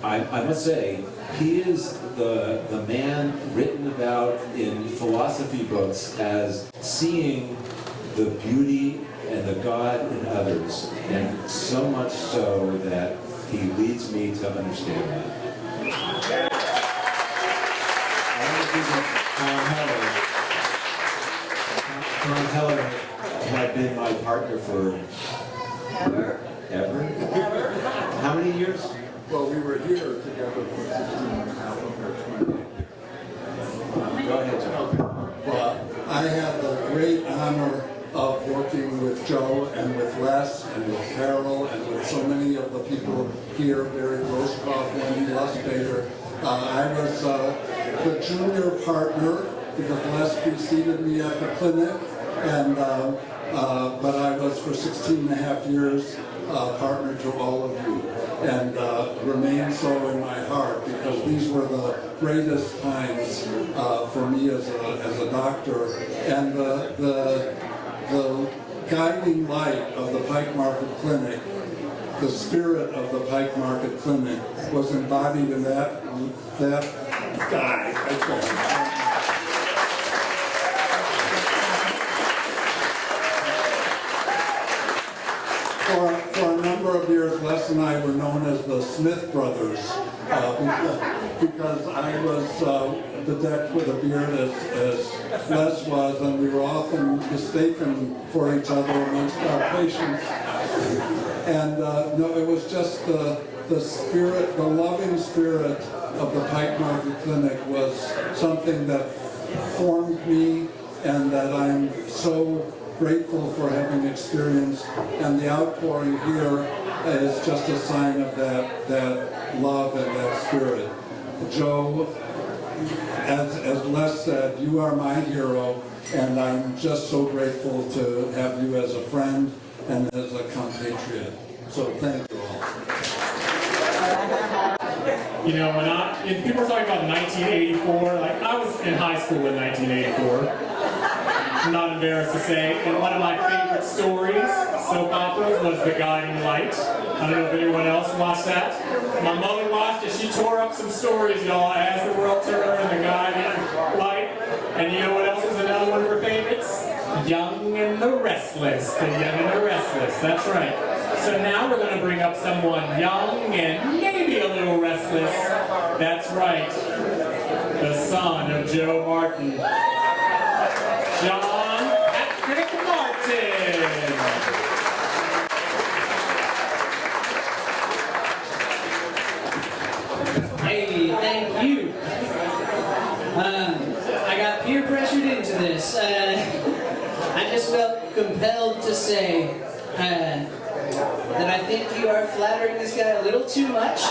I must say, he is the man written about in philosophy books as seeing the beauty and the God in others, and so much so that he leads me to understand that. Tom Heller had been my partner for ever? How many years? Well, we were here together for 16 and a half of our 28 years. Go ahead, Joe. Well, I had the great honor of working with Joe and with Les and with Carol and with so many of the people here, Brosskopf, Wendy, Lustbader. I was the junior partner because Les preceded me at the clinic, and but I was for 16 and a half years partner to all of you, and remain so in my heart because these were the greatest times for me as a doctor, and the guiding light of the Pike Market Clinic, the spirit of the Pike Market Clinic was embodied in that guy. For a number of years, Les and I were known as the Smith brothers because I was bedecked with a beard as Les was, and we were often mistaken for each other amongst our patients. And no, it was just the spirit, the loving spirit of the Pike Market Clinic was something that formed me, and that I'm so grateful for having experienced, and the outpouring here is just a sign of that love and that spirit. Joe, as Les said, you are my hero, and I'm just so grateful to have you as a friend and as a compatriot. So thank you all. When people are talking about 1984, like I was in high school in 1984. I'm not embarrassed to say, and one of my favorite stories, soap operas, was The Guiding Light. I don't know if anyone else watched that. My mother watched it. She tore up some stories, y'all, As the World Turned, The Guiding Light. And you know what else is another one of her favorites? Young and the Restless. The Young and the Restless. That's right. So now we're going to bring up someone young and maybe a little restless. That's right. The son of Joe Martin. John Patrick Martin. Hey, thank you. I got peer pressured into this. I just felt compelled to say that I think you are flattering this guy a little too much.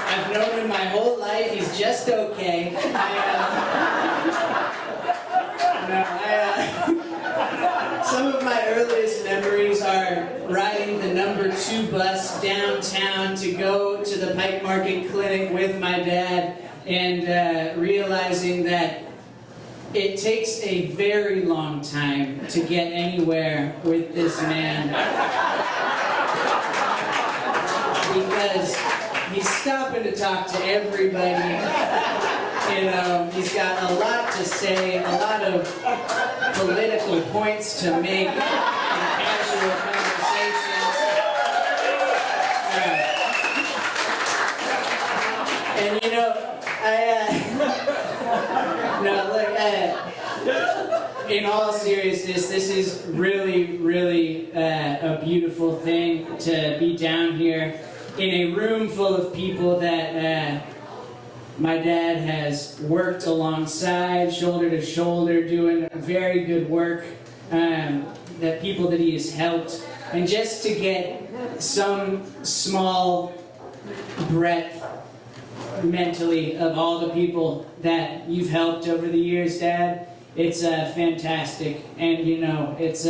I've known him my whole life. He's just okay. Some of my earliest memories are riding the #2 bus downtown to go to the Pike Market Clinic with my dad, and realizing that it takes a very long time to get anywhere with this man. Because he's stopping to talk to everybody. He's got a lot to say, a lot of political points to make in casual conversations. And in all seriousness, this is really, really a beautiful thing to be down here in a room full of people that my dad has worked alongside, shoulder to shoulder, doing very good work, that people that he has helped, and just to get some small breadth mentally of all the people that you've helped over the years, Dad. It's fantastic, and you know, it's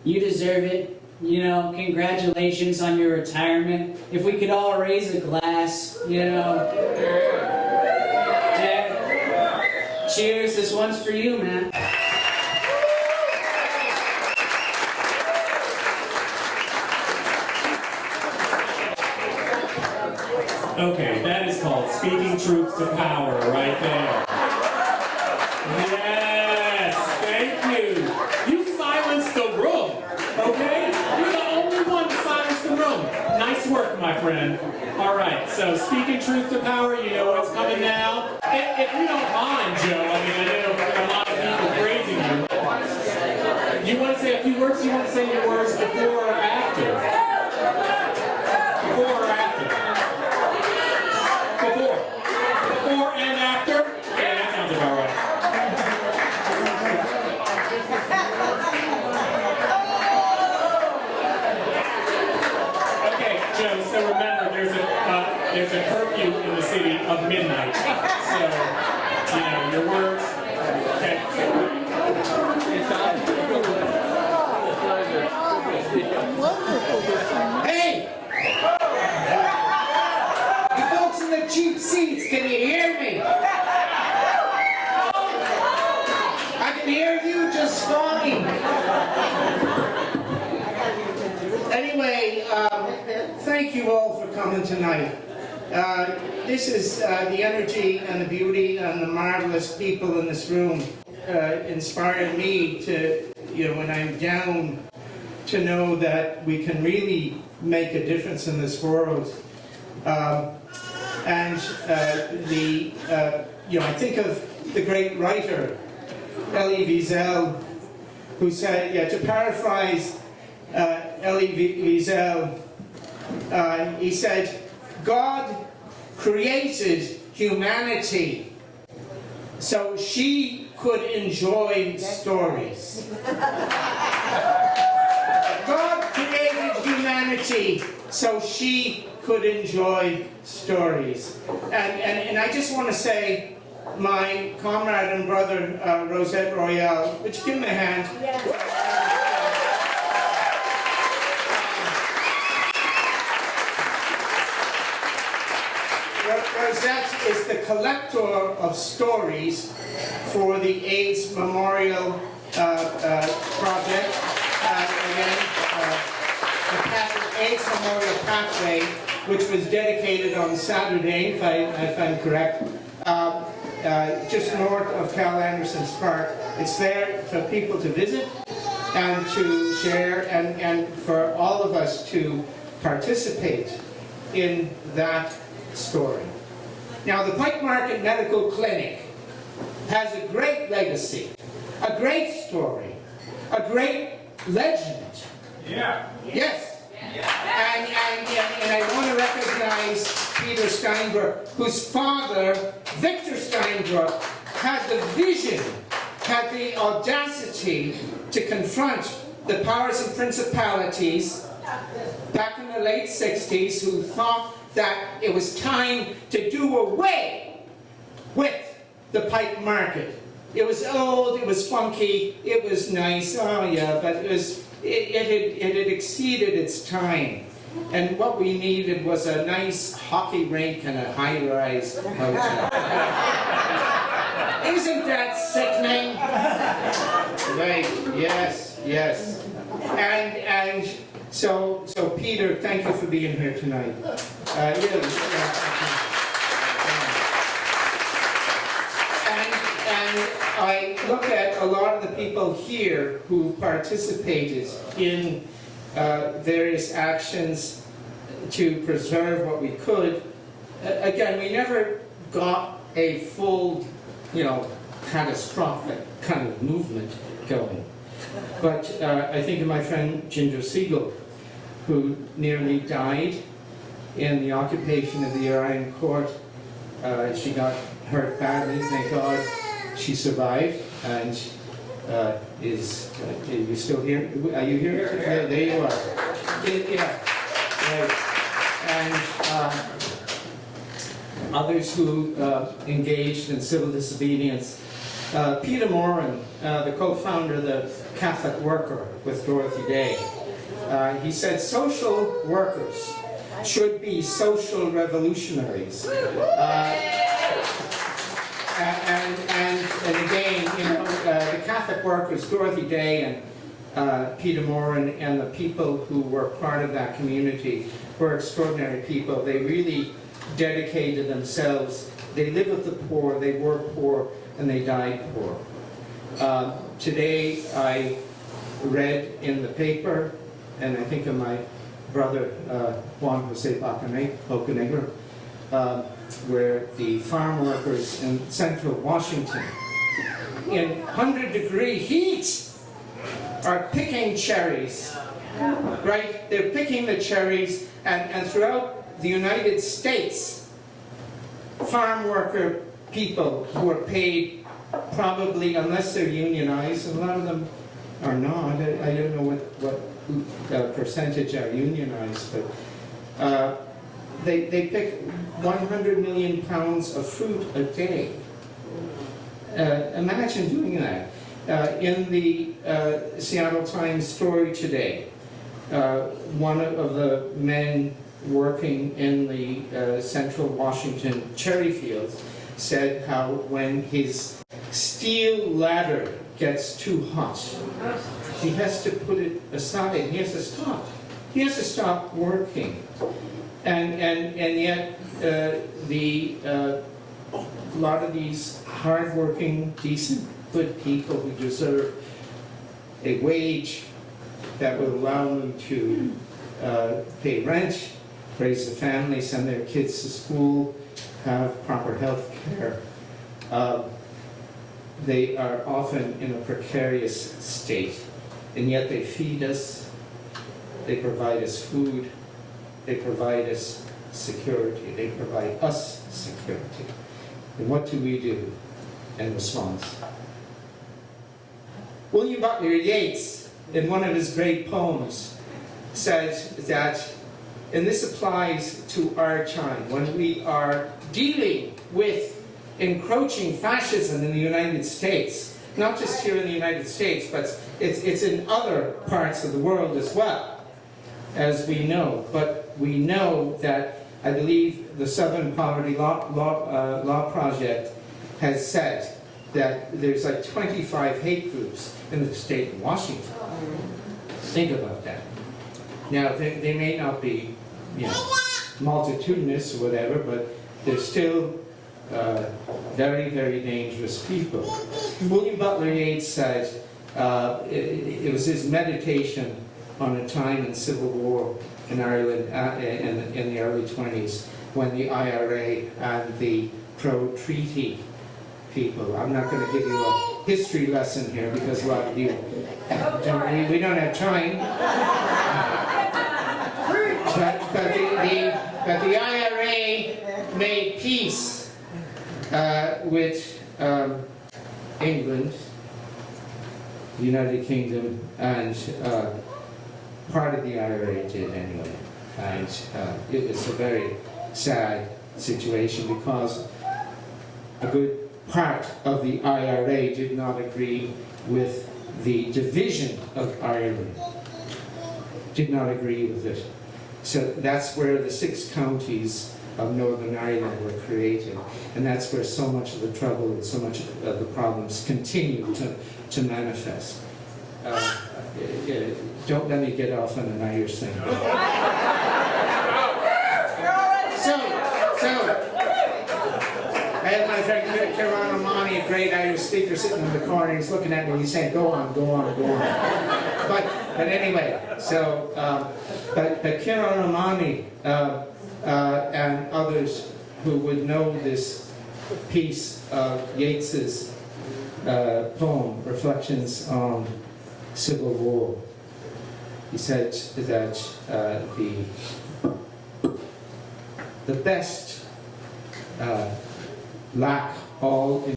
you deserve it. You know, congratulations on your retirement. If we could all raise a glass, you know. Dad, cheers. This one's for you, man. Okay, that is called speaking truth to power right there. Yes, thank you. You silenced the room, okay? You're the only one to silence the room. Nice work, my friend. All right, so speaking truth to power, you know what's coming now. If you don't mind, Joe, I mean, I know there are a lot of people praising you. You want to say a few words? You want to say your words before or after? Before or after? Before and after? Yeah, that sounds about right. Okay, Joe, so remember, there's a curfew in the city of midnight. So, you know, your words. Okay. Hey! You folks in the cheap seats, can you hear me? I can hear you just fine. Anyway, thank you all for coming tonight. This is the energy and the beauty and the marvelous people in this room inspired me to, you know, when I'm down, to know that we can really make a difference in this world. You know, I think of the great writer, Elie Wiesel, who said, yeah, to paraphrase Elie Wiesel, he said, God created humanity so she could enjoy stories. God created humanity so she could enjoy stories. And I just want to say, my comrade and brother, Rosette Royale, would you give him a hand? Yes. Rosette is the collector of stories for the AIDS Memorial Project. The AIDS Memorial Pathway, which was dedicated on Saturday, if I'm correct, just north of Cal Anderson's Park. It's there for people to visit and to share and for all of us to participate in that story. Now, the Pike Market Medical Clinic has a great legacy, a great story, a great legend. Yeah. Yes. And I want to recognize Peter Streinbrook, whose father, Victor Streinbrook, had the vision, had the audacity to confront the powers and principalities back in the late 60s who thought that it was time to do away with the Pike Market. It was old, it was funky, it was nice, oh yeah, but it had exceeded its time. And what we needed was a nice hockey rink and a high-rise hotel. Isn't that sickening? Right, yes, yes. And so Peter, thank you for being here tonight. Really. And I look at a lot of the people here who participated in various actions to preserve what we could. Again, we never got a full, you know, catastrophic kind of movement going. But I think of my friend Ginger Siegel, who nearly died in the occupation of the Orion Court. She got hurt badly, thank God she survived, and are you still here? Are you here? Yeah, there you are. Yeah, right. others who engaged in civil disobedience. Peter Morin, the co-founder of the Catholic Worker with Dorothy Day, he said social workers should be social revolutionaries. And again, you know, the Catholic workers, Dorothy Day and Peter Morin, and the people who were part of that community were extraordinary people. They really dedicated themselves. They lived with the poor, they were poor, and they died poor. Today I read in the paper, and I think of my brother Juan Bocanegra, where the farm workers in central Washington, in 100-degree heat, are picking cherries, right? They're picking the cherries, and throughout the United States, farm worker people who are paid probably, unless they're unionized, and a lot of them are not. I don't know what percentage are unionized, but they pick 100 million pounds of fruit a day. Imagine doing that. In the Seattle Times story today, one of the men working in the central Washington cherry fields said how when his steel ladder gets too hot, he has to put it aside. He has to stop. He has to stop working. And yet a lot of these hard-working, decent, good people who deserve a wage that would allow them to pay rent, raise a family, send their kids to school, have proper health care, they are often in a precarious state. And yet they feed us, they provide us food, they provide us security, they provide us security. And what do we do in response? William Butler Yeats, in one of his great poems, says that, and this applies to our time, when we are dealing with encroaching fascism in the United States, not just here in the United States, but it's in other parts of the world as well, as we know. But we know that, I believe, the Southern Poverty Law Project has said that there's like 25 hate groups in the state of Washington. Think about that. Now, they may not be, you know, multitudinous or whatever, but they're still very, very dangerous people. William Butler Yeats said, it was his meditation on a time in civil war in Ireland in the early 20s, when the IRA and the pro-treaty people, I'm not going to give you a history lesson here because a lot of you we don't have time, but the IRA made peace with England, the United Kingdom, and part of the IRA did anyway. And it was a very sad situation because a good part of the IRA did not agree with the division of Ireland, did not agree with it. So that's where the 6 counties of Northern Ireland were created, and that's where so much of the trouble and so much of the problems continue to manifest. Don't let me get off on an Irish thing. I had my friend Kieran O'Mahony, a great Irish speaker, sitting in the corner. He's looking at me and he's saying, "Go on, go on, go on." But anyway, so but Kieran O'Mahony and others who would know this piece of Yeats's poem, Reflections on Civil War. He said that the best lack all in,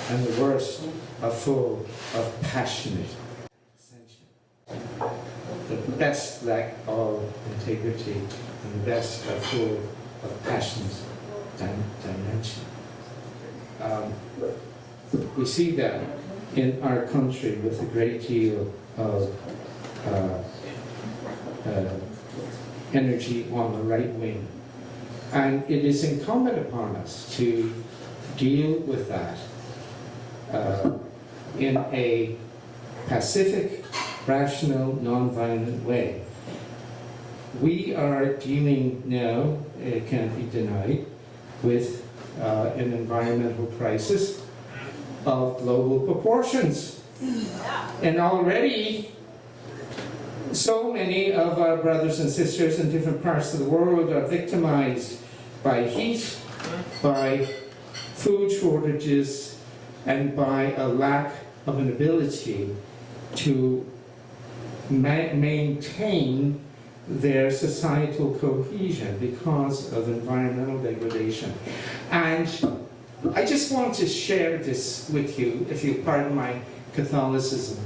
and the worst are full of passionate ascension. best lack all integrity, and the best are full of passions, dimension. We see that in our country with a great deal of energy on the right wing. And it is incumbent upon us to deal with that in a pacific, rational, non-violent way. We are dealing now, it can't be denied, with an environmental crisis of global proportions. And already, so many of our brothers and sisters in different parts of the world are victimized by heat, by food shortages, and by a lack of an ability to maintain their societal cohesion because of environmental degradation. And I just want to share this with you, if you pardon my Catholicism.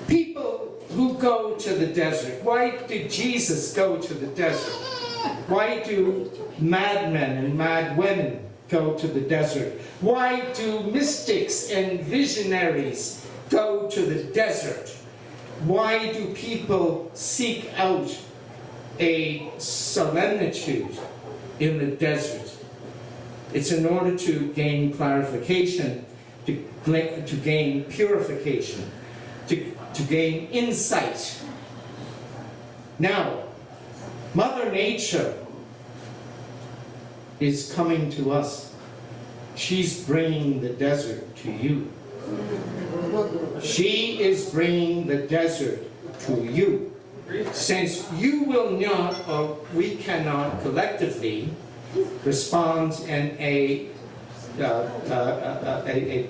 People who go to the desert, why did Jesus go to the desert? Why do madmen and mad women go to the desert? Why do mystics and visionaries go to the desert? Why do people seek out a solemnitude in the desert? It's in order to gain clarification, to gain purification, to gain insight. Now, Mother Nature is coming to us. She's bringing the desert to you. She is bringing the desert to you. Since you will not, or we cannot collectively respond in a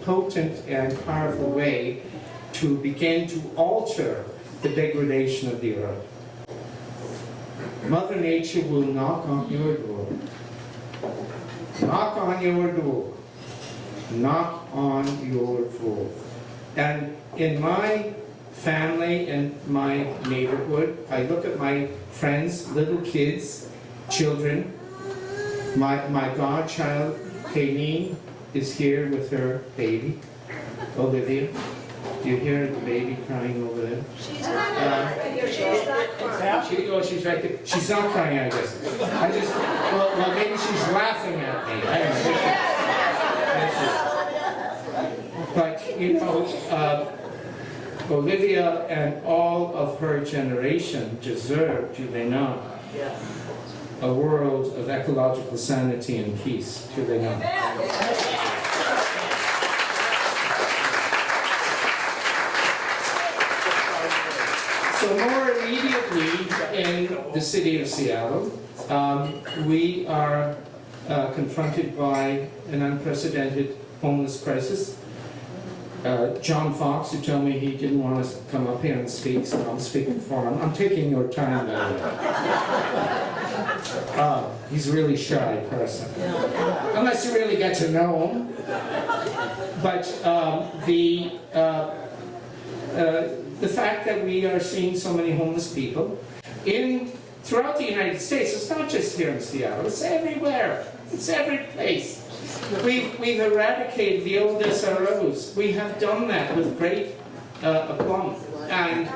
potent and powerful way to begin to alter the degradation of the earth. Mother Nature will knock on your door. Knock on your door. Knock on your door. And in my family and my neighborhood, I look at my friends, little kids, children. My godchild, Kayleen, is here with her baby, Olivia. Do you hear the baby crying over there? She's not crying. She's right there. She's not crying, I guess. Well, maybe she's laughing at me. I don't know. But, you know, Olivia and all of her generation deserve, do they not, a world of ecological sanity and peace, do they not? So more immediately in the city of Seattle, we are confronted by an unprecedented homeless crisis. John Fox, who told me he didn't want us to come up here and speak, so I'm speaking for him. I'm taking your time, by the way. He's a really shy person, unless you really get to know him. But the fact that we are seeing so many homeless people throughout the United States, it's not just here in Seattle, it's everywhere, it's every place. We've eradicated the old SROs. We have done that with great aplomb, and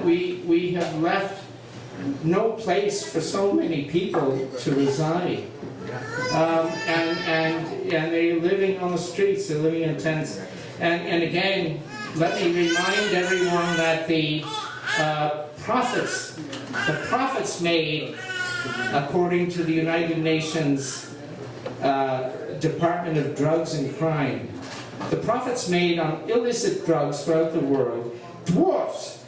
we have left no place for so many people to reside, and they're living on the streets, they're living in tents, and again, let me remind everyone that the profits made, according to the United Nations Department of Drugs and Crime, the profits made on illicit drugs throughout the world dwarfs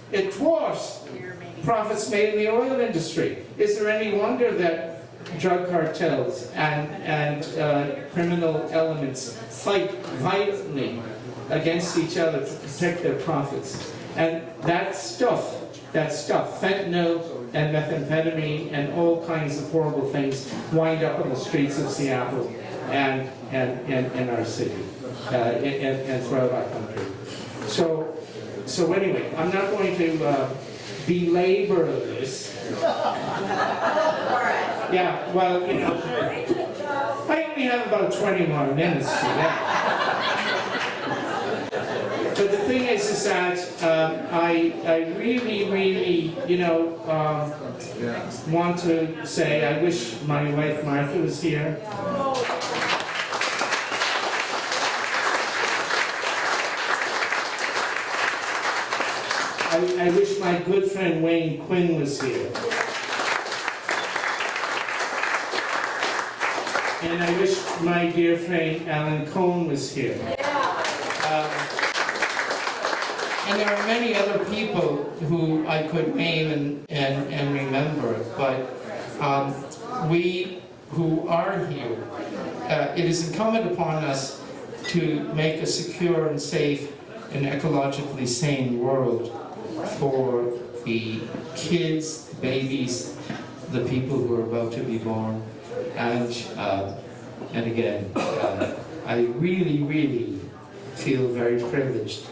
profits made in the oil industry. Is there any wonder that drug cartels and criminal elements fight violently against each other to protect their profits? And that stuff, fentanyl and methamphetamine and all kinds of horrible things, wind up on the streets of Seattle and in our city and throughout our country. So So anyway, I'm not going to belabor this. Yeah, well, you know, I only have about 20 more minutes for that. But the thing is that I really, you know, want to say I wish my wife Martha was here. I wish my good friend Wayne Quinn was here. And I wish my dear friend Alan Cohn was here. And there are many other people who I could name and remember, but we who are here, it is incumbent upon us to make a secure and safe and ecologically sane world for the kids, the babies, the people who are about to be born. And again, I really feel very privileged.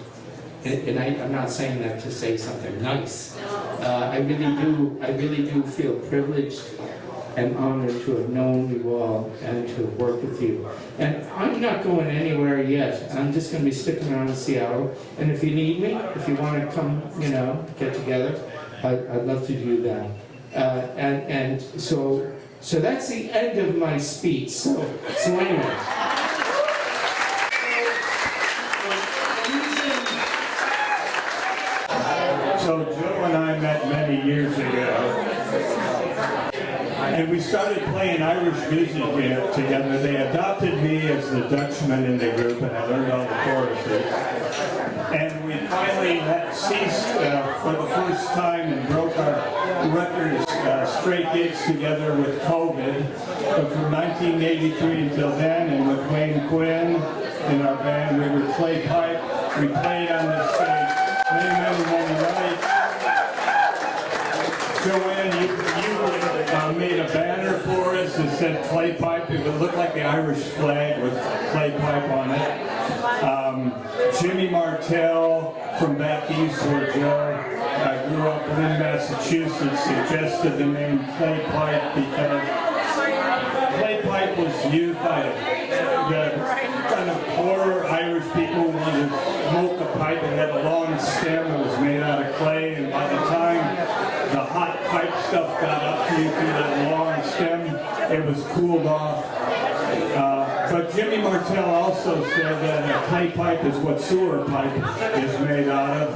And I'm not saying that to say something nice. I really do feel privileged and honored to have known you all and to work with you. And I'm not going anywhere yet. I'm just going to be sticking around in Seattle. And if you need me, if you want to come, you know, get together, I'd love to do that. And so that's the end of my speech. So anyway. So Joe and I met many years ago, and we started playing Irish music together. They adopted me as the Dutchman in the group, and I learned all the choruses. And we finally ceased for the first time and broke our records straight gigs together with COVID. But from 1983 until then, and with Wayne Quinn in our band, we would play pipe. We played on this stage many nights. Joann, you made a banner for us that said clay pipe. It would look like the Irish flag with clay pipe on it. Jimmy Martell from back east where Joe grew up in Massachusetts suggested the name clay pipe because clay pipe was used by the kind of poorer Irish people who wanted to smoke a pipe. It had a long stem that was made out of clay, and by the time the hot pipe stuff got up to you through that long stem, it was cooled off. But Jimmy Martell also said that a clay pipe is what sewer pipe is made out of.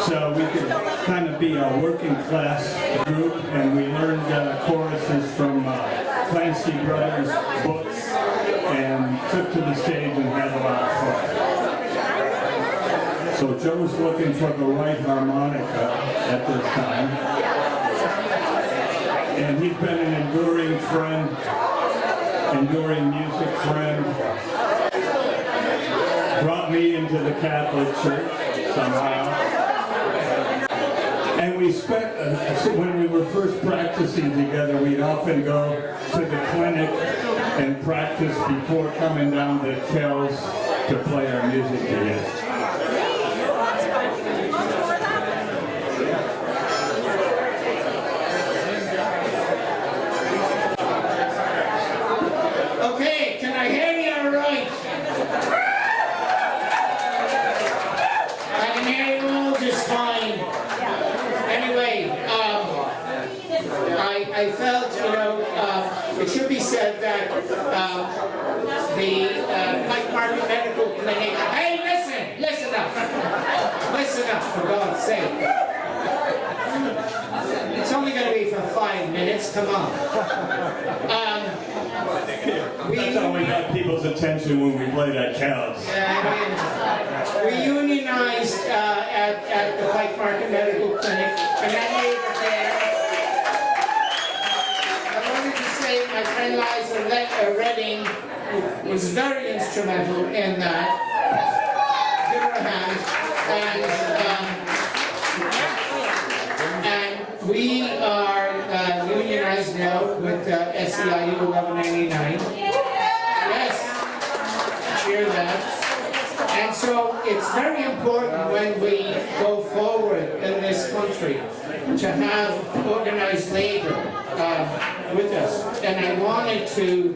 So we could kind of be a working class group, and we learned choruses from Clancy Brothers books and took to the stage and had a lot of fun. So Joe's looking for the right harmonica at this time. And he's been an enduring friend, enduring music friend. Brought me into the Catholic Church somehow. And we spent, when we were first practicing together, we'd often go to the clinic and practice before coming down to Kells to play our music together. Okay, can I hear you all right? I can hear you all just fine. Anyway, I felt, you know, it should be said that the Pike Market Medical Clinic, hey, listen up, for God's sake. It's only going to be for 5 minutes, come on. That's how we got people's attention when we played at Kells. We unionized at the Pike Market Medical Clinic, and that made it there. I wanted to say my friend Liza Redding was very instrumental in that. Give her a hand. And we are unionized now with SEIU 1189. Yes, cheer that. And so it's very important when we go forward in this country to have organized labor with us. And I wanted to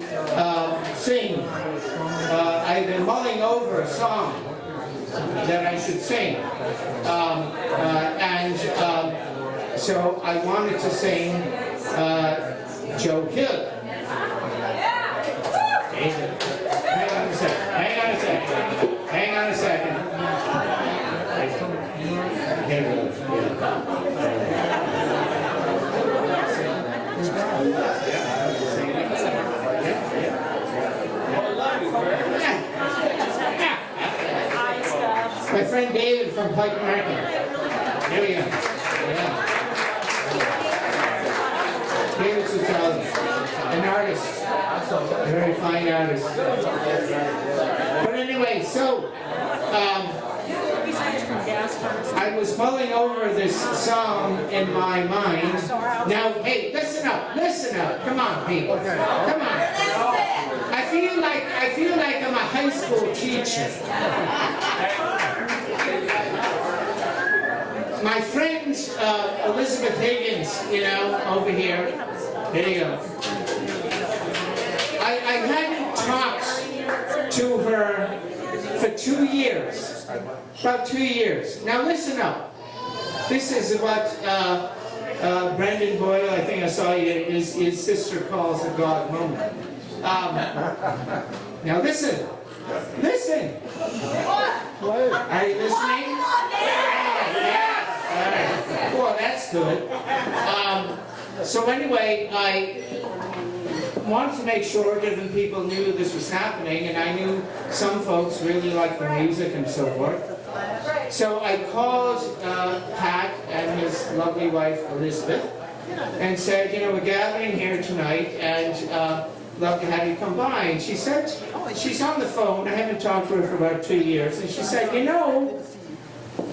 sing. I've been mulling over a song that I should sing. So I wanted to sing Joe Hill. Hang on a second. Hang on a second. Hang on a second. My friend David from Pike Market. Here we go. Yeah. David's an artist, a very fine artist. But anyway, so I was mulling over this song in my mind. Now, hey, listen up, come on, people, come on. I feel like I'm a high school teacher. My friend Elizabeth Higgins, over here. There you go. I hadn't talked to her for 2 years, about 2 years. Now listen up. This is what Brendan Boyle, I think I saw you, his sister calls a God moment. Now listen. Listen. Are you listening? Yeah. Well, that's good. So anyway, I wanted to make sure different people knew this was happening, and I knew some folks really liked the music and so forth. So I called Pat and his lovely wife Elizabeth and said, we're gathering here tonight and love to have you come by. And she said, she's on the phone, I haven't talked to her for about 2 years, and she said,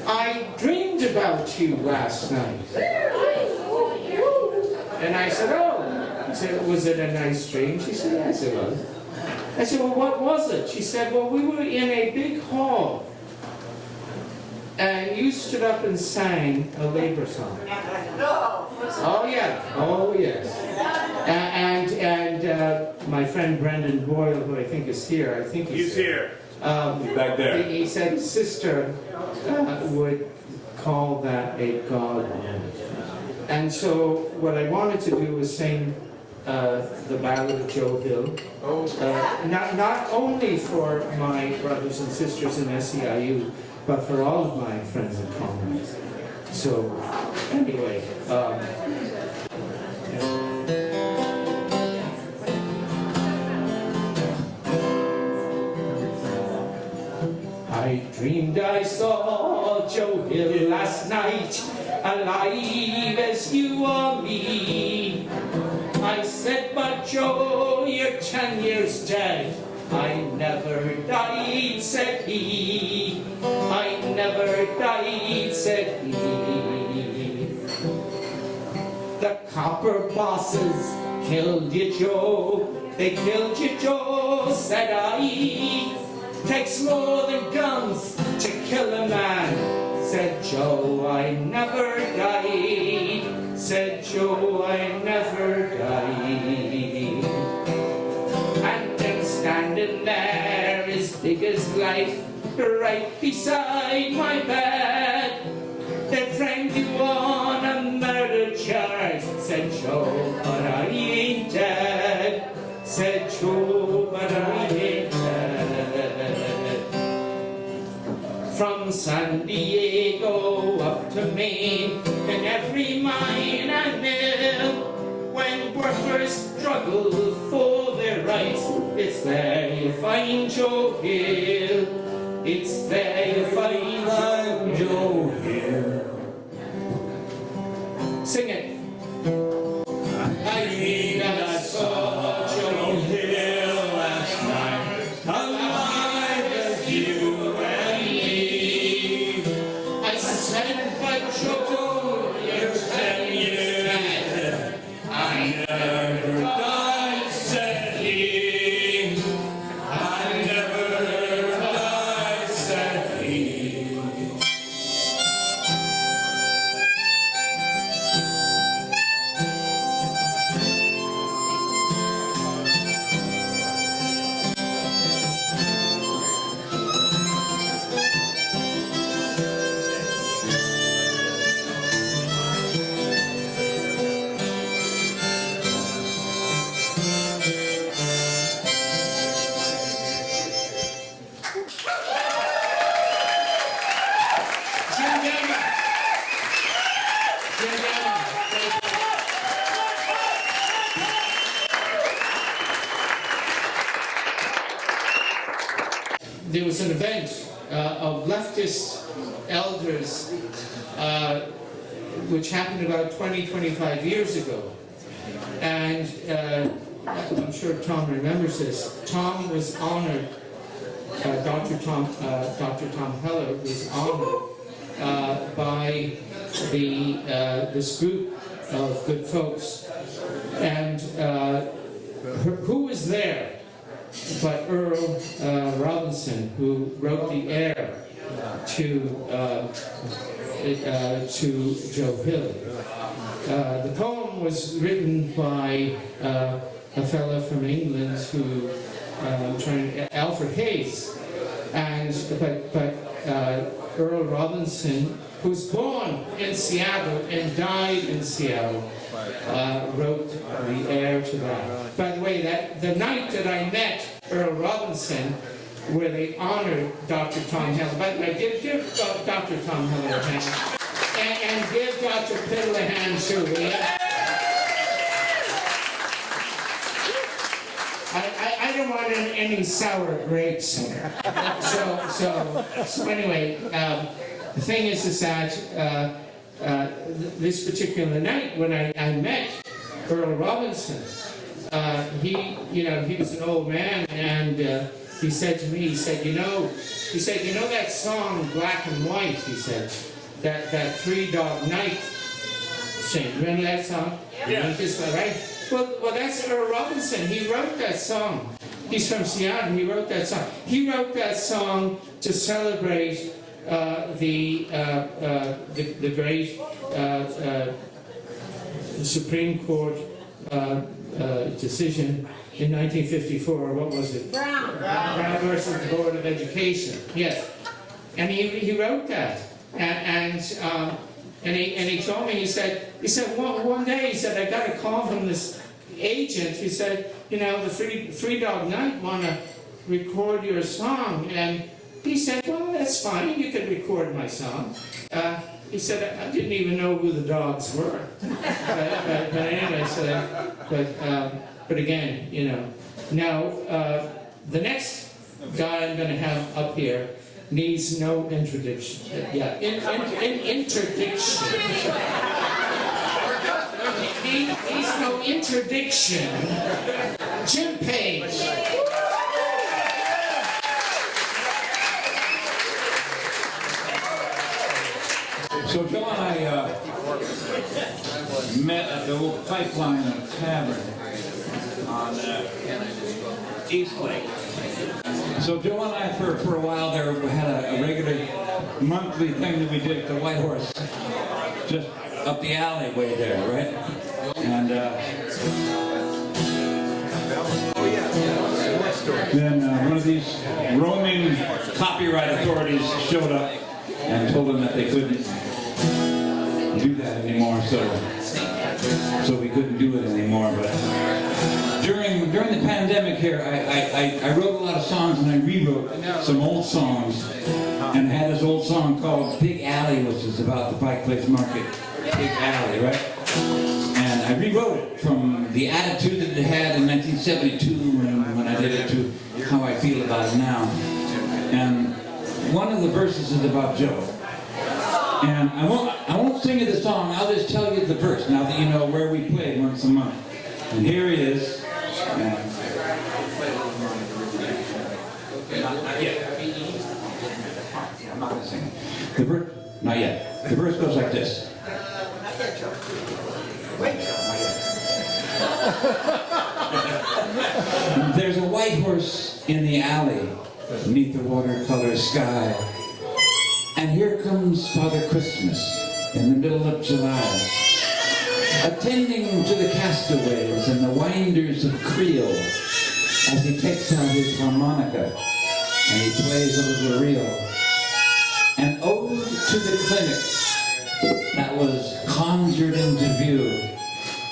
I dreamed about you last night. And I said, I said, was it a nice dream? She said, yes, it was. I said, well, what was it? She said, well, we were in a big hall, and you stood up and sang a labor song. Oh, yeah. Oh, yes. And my friend Brendan Boyle, who I think is here, he's here. He's back there. He said his sister would call that a God moment. And so what I wanted to do was sing the Ballad of Joe Hill, not only for my brothers and sisters in SEIU, but for all of my friends and comrades. So anyway, I dreamed I saw Joe Hill last night, alive as you or me. I said, but Joe, you're 10 years dead. I never died, said he. I never died, said he. The copper bosses killed you, Joe. They killed you, Joe, said I. Takes more than guns to kill a man, said Joe. I never died, said Joe. I never died. And then standing there as big as life, right beside my bed, they framed you on a murder charge, said Joe. But I ain't dead, said Joe. But I ain't dead. From San Diego up to Maine, in every mine and mill, when workers struggle for their rights, it's there you find Joe Hill. It's there you find Joe Hill. Sing it. I think I saw Joe Hill last night, alive as you and me. I said, but Joe, you're 10 years dead. I never died, said he. I never died, said he. there was an event of leftist elders which happened about 20-25 years ago. And I'm sure Tom remembers this. Tom was honored, Dr. Tom Heller was honored by this group of good folks. And who was there but Earl Robinson, who wrote the air to Joe Hill. The poem was written by a fellow from England who, Alfred Hayes, but Earl Robinson, who was born in Seattle and died in Seattle, wrote the air to that. By the way, the night that I met Earl Robinson, where they honored Dr. Tom Heller, by the way, give Dr. Tom Heller a hand, and give Dr. Piddle a hand too, will you? I don't want any sour grapes in there. So anyway, the thing is that this particular night when I met Earl Robinson, he was an old man, and he said to me, he said, you know that song Black and White, he said, that Three Dog Night sing. Remember that song? Yeah. Right? Well, that's Earl Robinson. He wrote that song. He's from Seattle. He wrote that song. He wrote that song to celebrate the great Supreme Court decision in 1954. What was it? Brown versus the Board of Education. Yes. And he wrote that. And he told me, he said one day, he said, I got a call from this agent. He said, the Three Dog Night want to record your song. And he said, well, that's fine, you can record my song. He said, I didn't even know who the dogs were. but anyway, but again, Now, the next guy I'm going to have up here needs no introduction. Interdiction. Needs no interdiction. Jim Page. So Joe and I met at the old Pipeline Tavern on East Lake. So Joe and I, for a while there, had a regular monthly thing that we did at the White Horse, just up the alleyway there, right? And then one of these roaming copyright authorities showed up and told them that they couldn't do that anymore, so we couldn't do it anymore. But during the pandemic here, I wrote a lot of songs, and I rewrote some old songs, and I had this old song called Big Alley, which is about the Pike Market Big Alley, right? And I rewrote it from the attitude that it had in 1972 when I did it to how I feel about it now. And one of the verses is about Joe. And I won't sing you the song, I'll just tell you the verse, now that you know where we play once a month. And here he is. Not yet. I'm not going to sing it. The verse, not yet. The verse goes like this. Not yet, Joe. Wait, There's a white horse in the alley beneath the watercolor sky. And here comes Father Christmas in the middle of July, attending to the castaways and the winders of Creel as he takes out his harmonica and he plays a little reel. An ode to the clinic that was conjured into view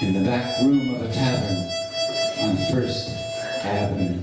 in the back room of a tavern on 1st Avenue.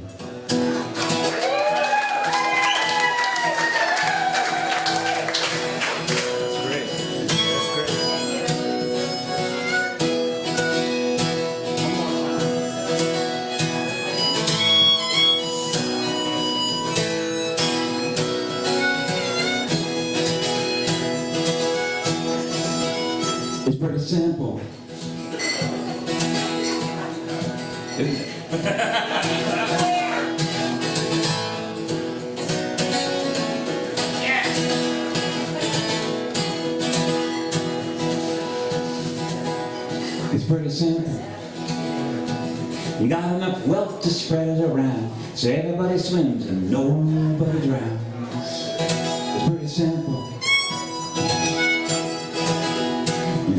You got enough wealth to spread it around, so everybody swims and nobody drowns. It's pretty simple.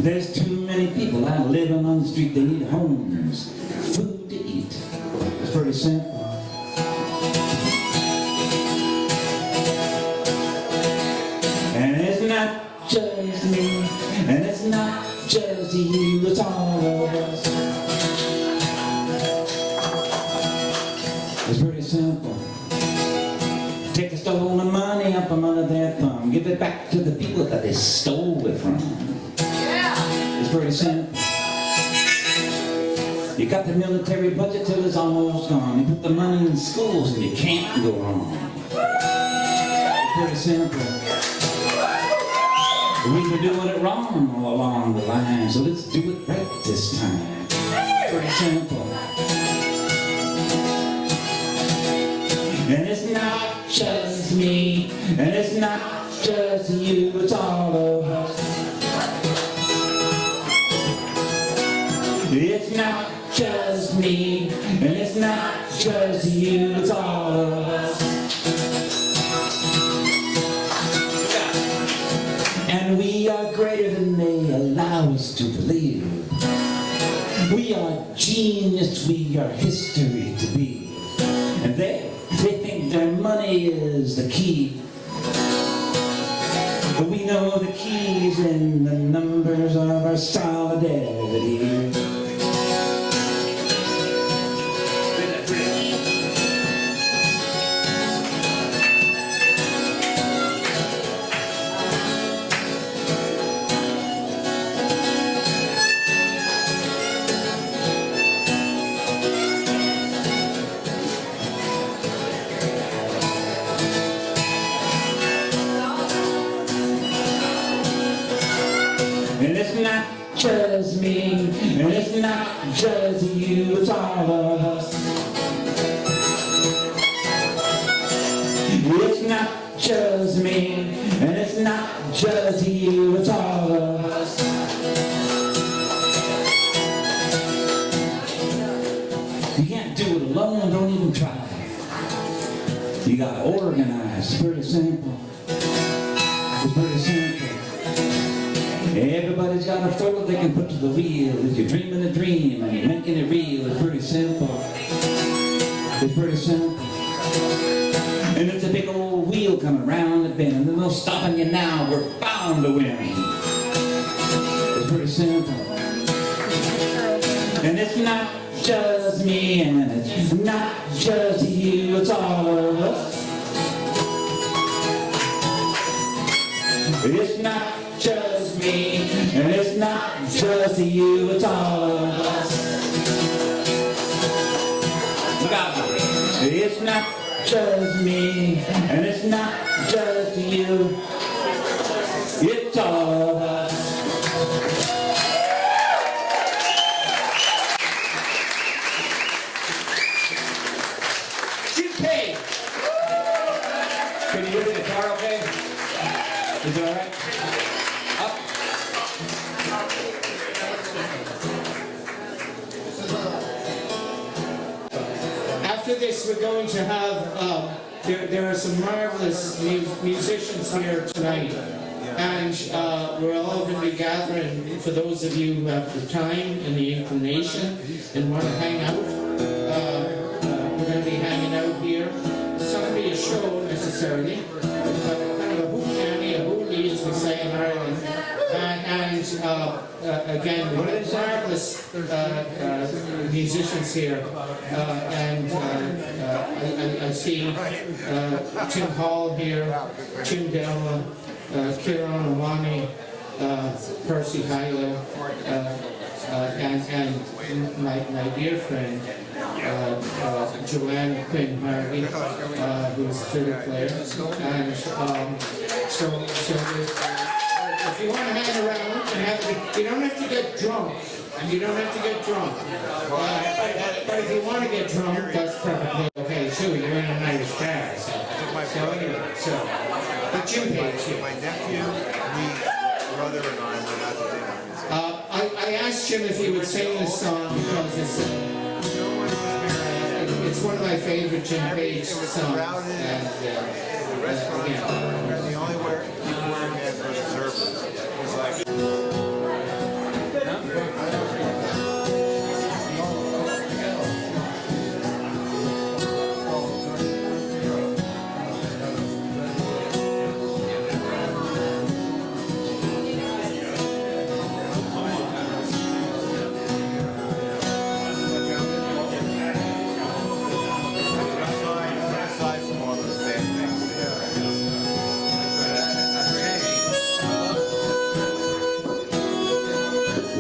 There's too many people out living on the street. They need homes, food to eat. It's pretty simple. And it's not just me, and it's not just you, it's all of us. It's pretty simple. Take the stolen money up from under their thumb, give it back to the people that they stole it from. It's pretty simple. You got the military budget till it's almost gone. You put the money in schools and you can't go wrong. It's pretty simple. We've been doing it wrong all along the line, so let's do it right this time. It's pretty simple. And it's not just me, and it's not just you, it's all of us. It's not just me, and it's not just you, it's all of us. And we are greater than they allow us to believe. We are genius, we are history to be. And they think their money is the key. But we know the key's in the numbers of our solidarity. Just me, and it's not just you, it's all of us. It's not just me, and it's not just you, it's all of us. You can't do it alone, don't even try. You gotta organize, it's pretty simple. It's pretty simple. Everybody's got a throat they can put to the wheel. If you're dreaming a dream and you're making it real, it's pretty simple. It's pretty simple. And it's a big old wheel coming round the bend. There's no stopping you now. We're bound to win. It's pretty simple. And it's not just me, and it's not just you. It's all of us. It's not just me, and it's not just you, it's all of us. Look out. It's not just me, and it's not just you, it's all of us. Jim Page. Can you hear the guitar okay? Is it all right? After this, we're going to have, there are some marvelous musicians here tonight. And we're all going to be gathering, for those of you who have the time and the inclination and want to hang out. We're going to be hanging out here. It's not going to be a show necessarily, but kind of a hoopany, a hooli, as we say in Ireland. Again, one of the marvelous musicians here, I see Tim Hall here, Jim Douma, Kieran Awani, Percy Hylo, and my dear friend Joann Quinn Harvey, who's a fiddle player, and so if you want to hang around and you don't have to get drunk. You don't have to get drunk. But if you want to get drunk, that's perfectly okay too. You're in an Irish bar. So anyway, but Jim Page here. My nephew, niece, brother, and I went out to dinner. I asked Jim if he would sing this song because it's It's one of my favorite Jim Page songs. And, the restaurant, the only people wearing masks were the servers. It was like...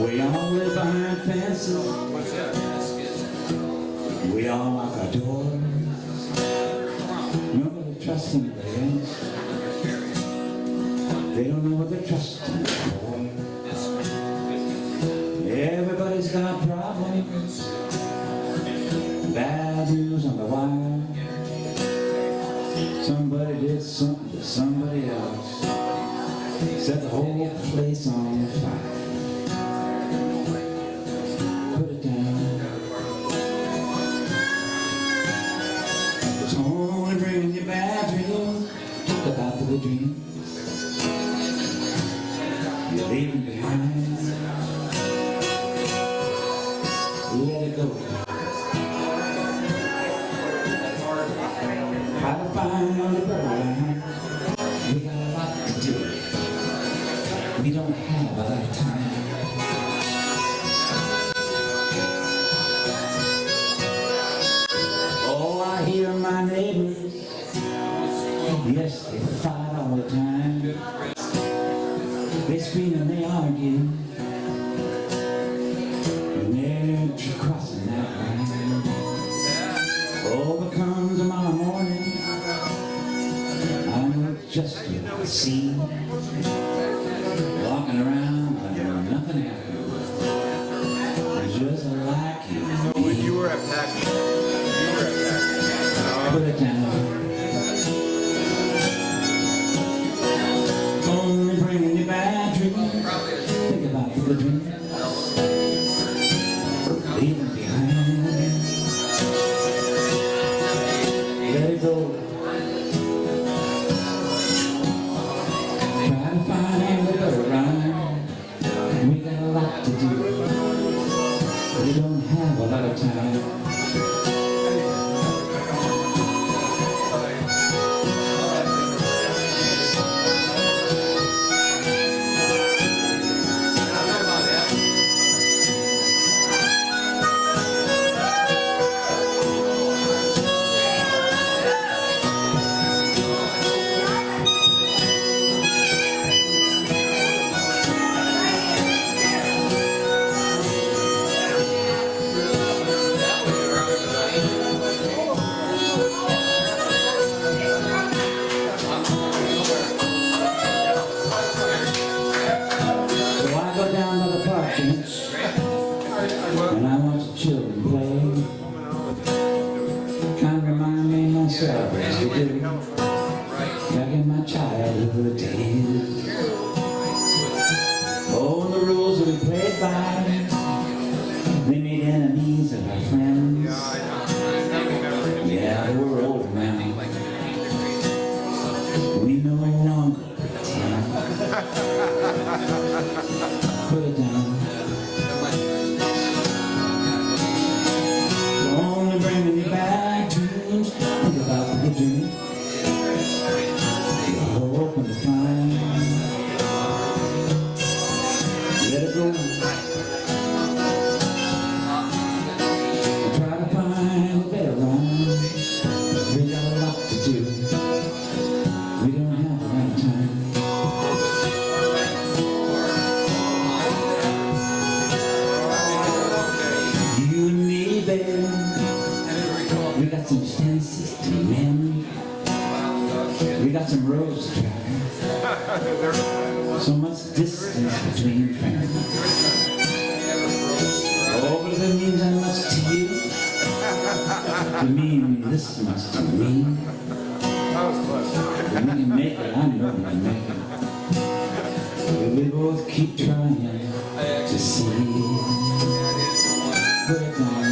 We all live behind fences. We all lock our doors. Nobody trusts anybody else. They don't know what they're trusting for. Everybody's got problems. Bad news on the wire. Somebody did something to somebody else. Set the whole place on fire. Only bringing you bad dreams. Talk about the dreams you're leaving behind. Let it go. How to find the line. We got a lot to do. We don't have a lot of time. I hear my neighbors, yes, they fight all the time. They scream and they argue, and they're crossing that line. Oh, but come tomorrow morning, I know just what I see. Walking around like nothing happened, just like you. So when you were at Pac-Man, put it down. Only bringing you bad dreams. Think about the good dreams. Leave them behind. Let it go. Try to find a better rhyme. We got a lot to do. We don't have a lot of time. When I watch the children play, kind of remind me of myself as they do, back in my childhood days. Oh, the rules that we played by, they made enemies of our friends. Yeah, we're old now. We no longer pretend. Put it down. Only bringing you back dreams. Think about the dream. You're hoping to find. Let it go. Try to find a better rhyme. We got a lot to do. We don't have a lot of time. You and me, baby. We got some fences to mend. We got some roads to travel. So much distance between friends. Oh, but if it means that much to you, to me, this much to me. We can make it, I know we can make it. We both keep trying to see. Put it down.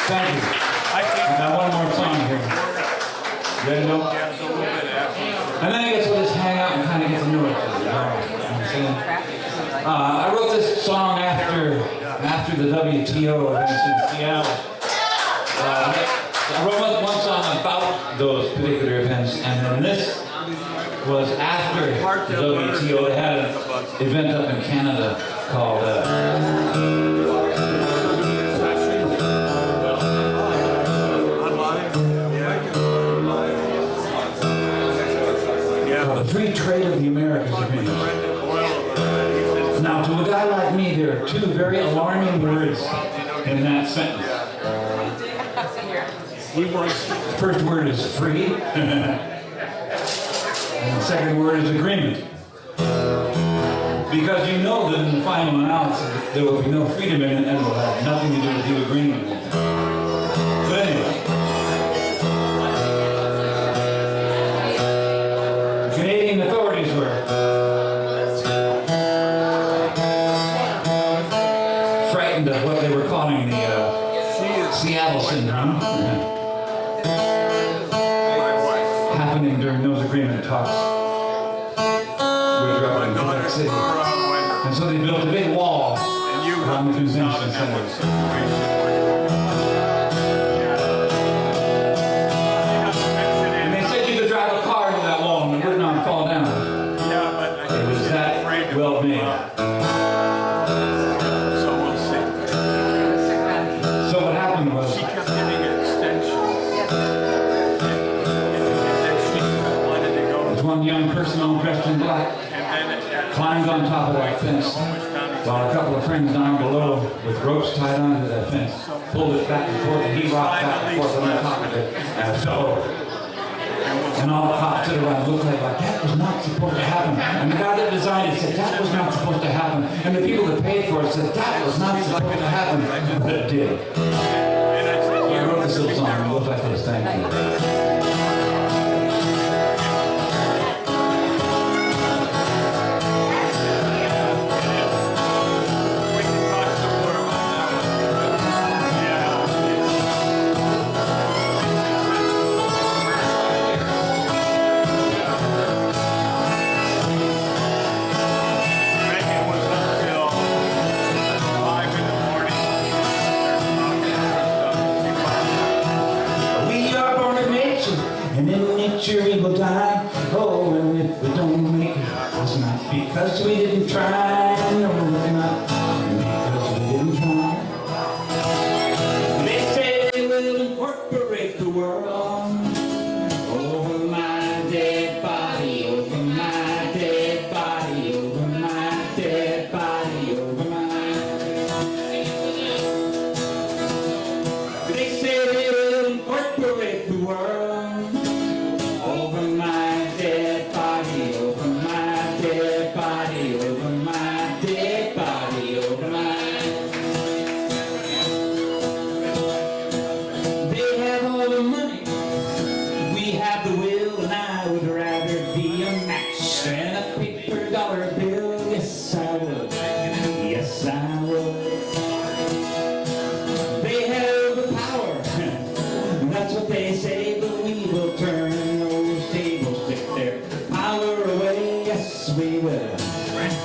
Thank you. I got one more song here. Ready to go? And then I guess we'll just hang out and kind of get to know each other. I wrote this song after the WTO events in Seattle. I wrote one song about those particular events, and then this was after the WTO. They had an event up in Canada called the Free Trade of the Americas Agreement. Now, to a guy like me, there are two very alarming words in that sentence. The first word is free, and the second word is agreement. Because you know that in the final analysis, there will be no freedom in it, and it will have nothing to do with you agreeing with it. But anyway, Canadian authorities were frightened of what they were calling the Seattle syndrome, happening during those agreement talks with Quebec City. And so they built a big wall around the convention center. And they said you could drive a car into that wall and it would not fall down. It was that well made. So what happened was, she kept getting extensions. There's one young person all dressed in black climbed on top of that fence while a couple of friends down below with ropes tied onto that fence pulled it back and forth, and he rocked back and forth on top of it and fell over. And all the cops stood around and looked like that was not supposed to happen. And the guy that designed it said that was not supposed to happen. And the people that paid for it said that was not supposed to happen, but it did. So I wrote this little song and it goes like this. Thank you. We will die. Oh, and if we don't make it, it's not because we didn't try. No, it's not because we didn't try. They say they will incorporate the world over my dead body, over my dead body, over my dead body, over mine. They say they will incorporate the world.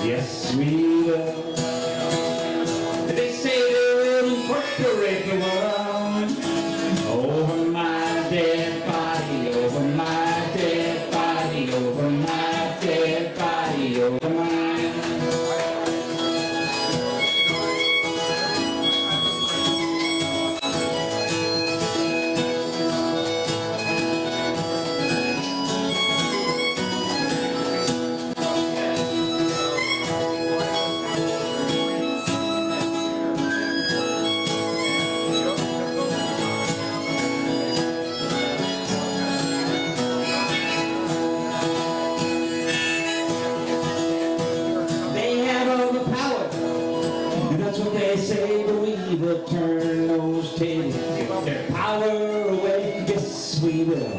Yes, we will. They say they will incorporate the world over my dead body, over my dead body, over my dead body, over mine. Turn those tables, get their power away. Yes, we will.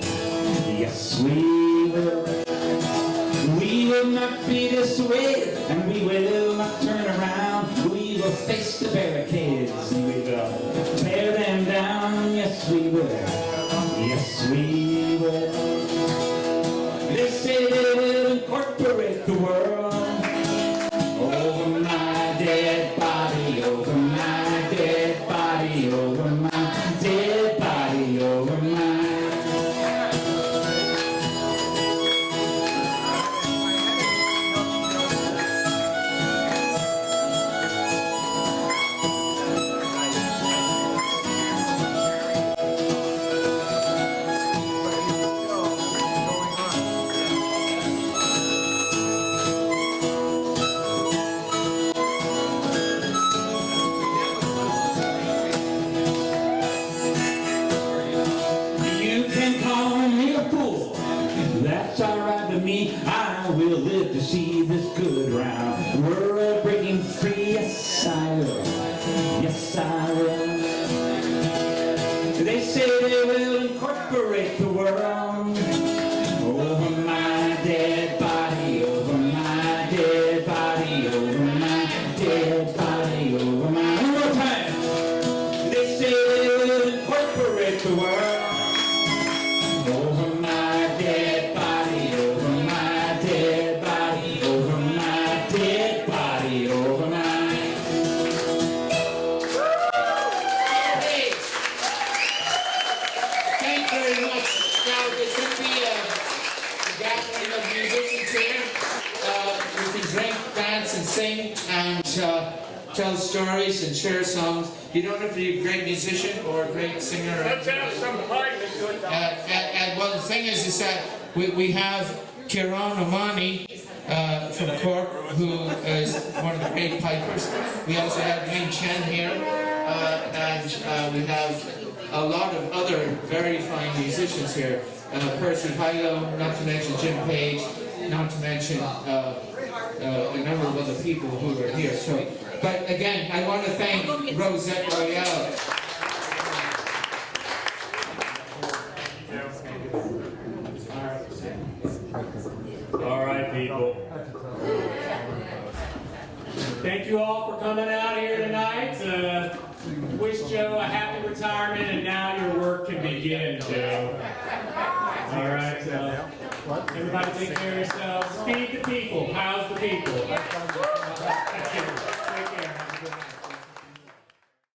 Yes, we will. We will not be dissuaded, and we will not turn around. We will face the barricades, and we will tear them down. say they will incorporate the world over my dead body, over my dead body, over my dead body, over my... One more time. They say they will incorporate the world over my dead body, over my dead body, over my dead body, over my... Thank you very much. Now, there's going to be a gathering of musicians here. You can drink, dance, and sing, and tell stories and share songs. You don't have to be a great musician or a great singer. Let's have some Pike. And well, the thing is that we have Kieran Omani from Cork, who is one of the great pipers. We also have Wayne Chen here, and we have a lot of other very fine musicians here. Percy Hilo, not to mention Jim Page, not to mention a number of other people who are here. So, but again, I want to thank Rosette Royale. All right, people. Thank you all for coming out here tonight. Wish Joe a happy retirement, and now your work can begin, Joe. All right, everybody take care of yourselves. Feed the people. House the people. Take care. Have a good night.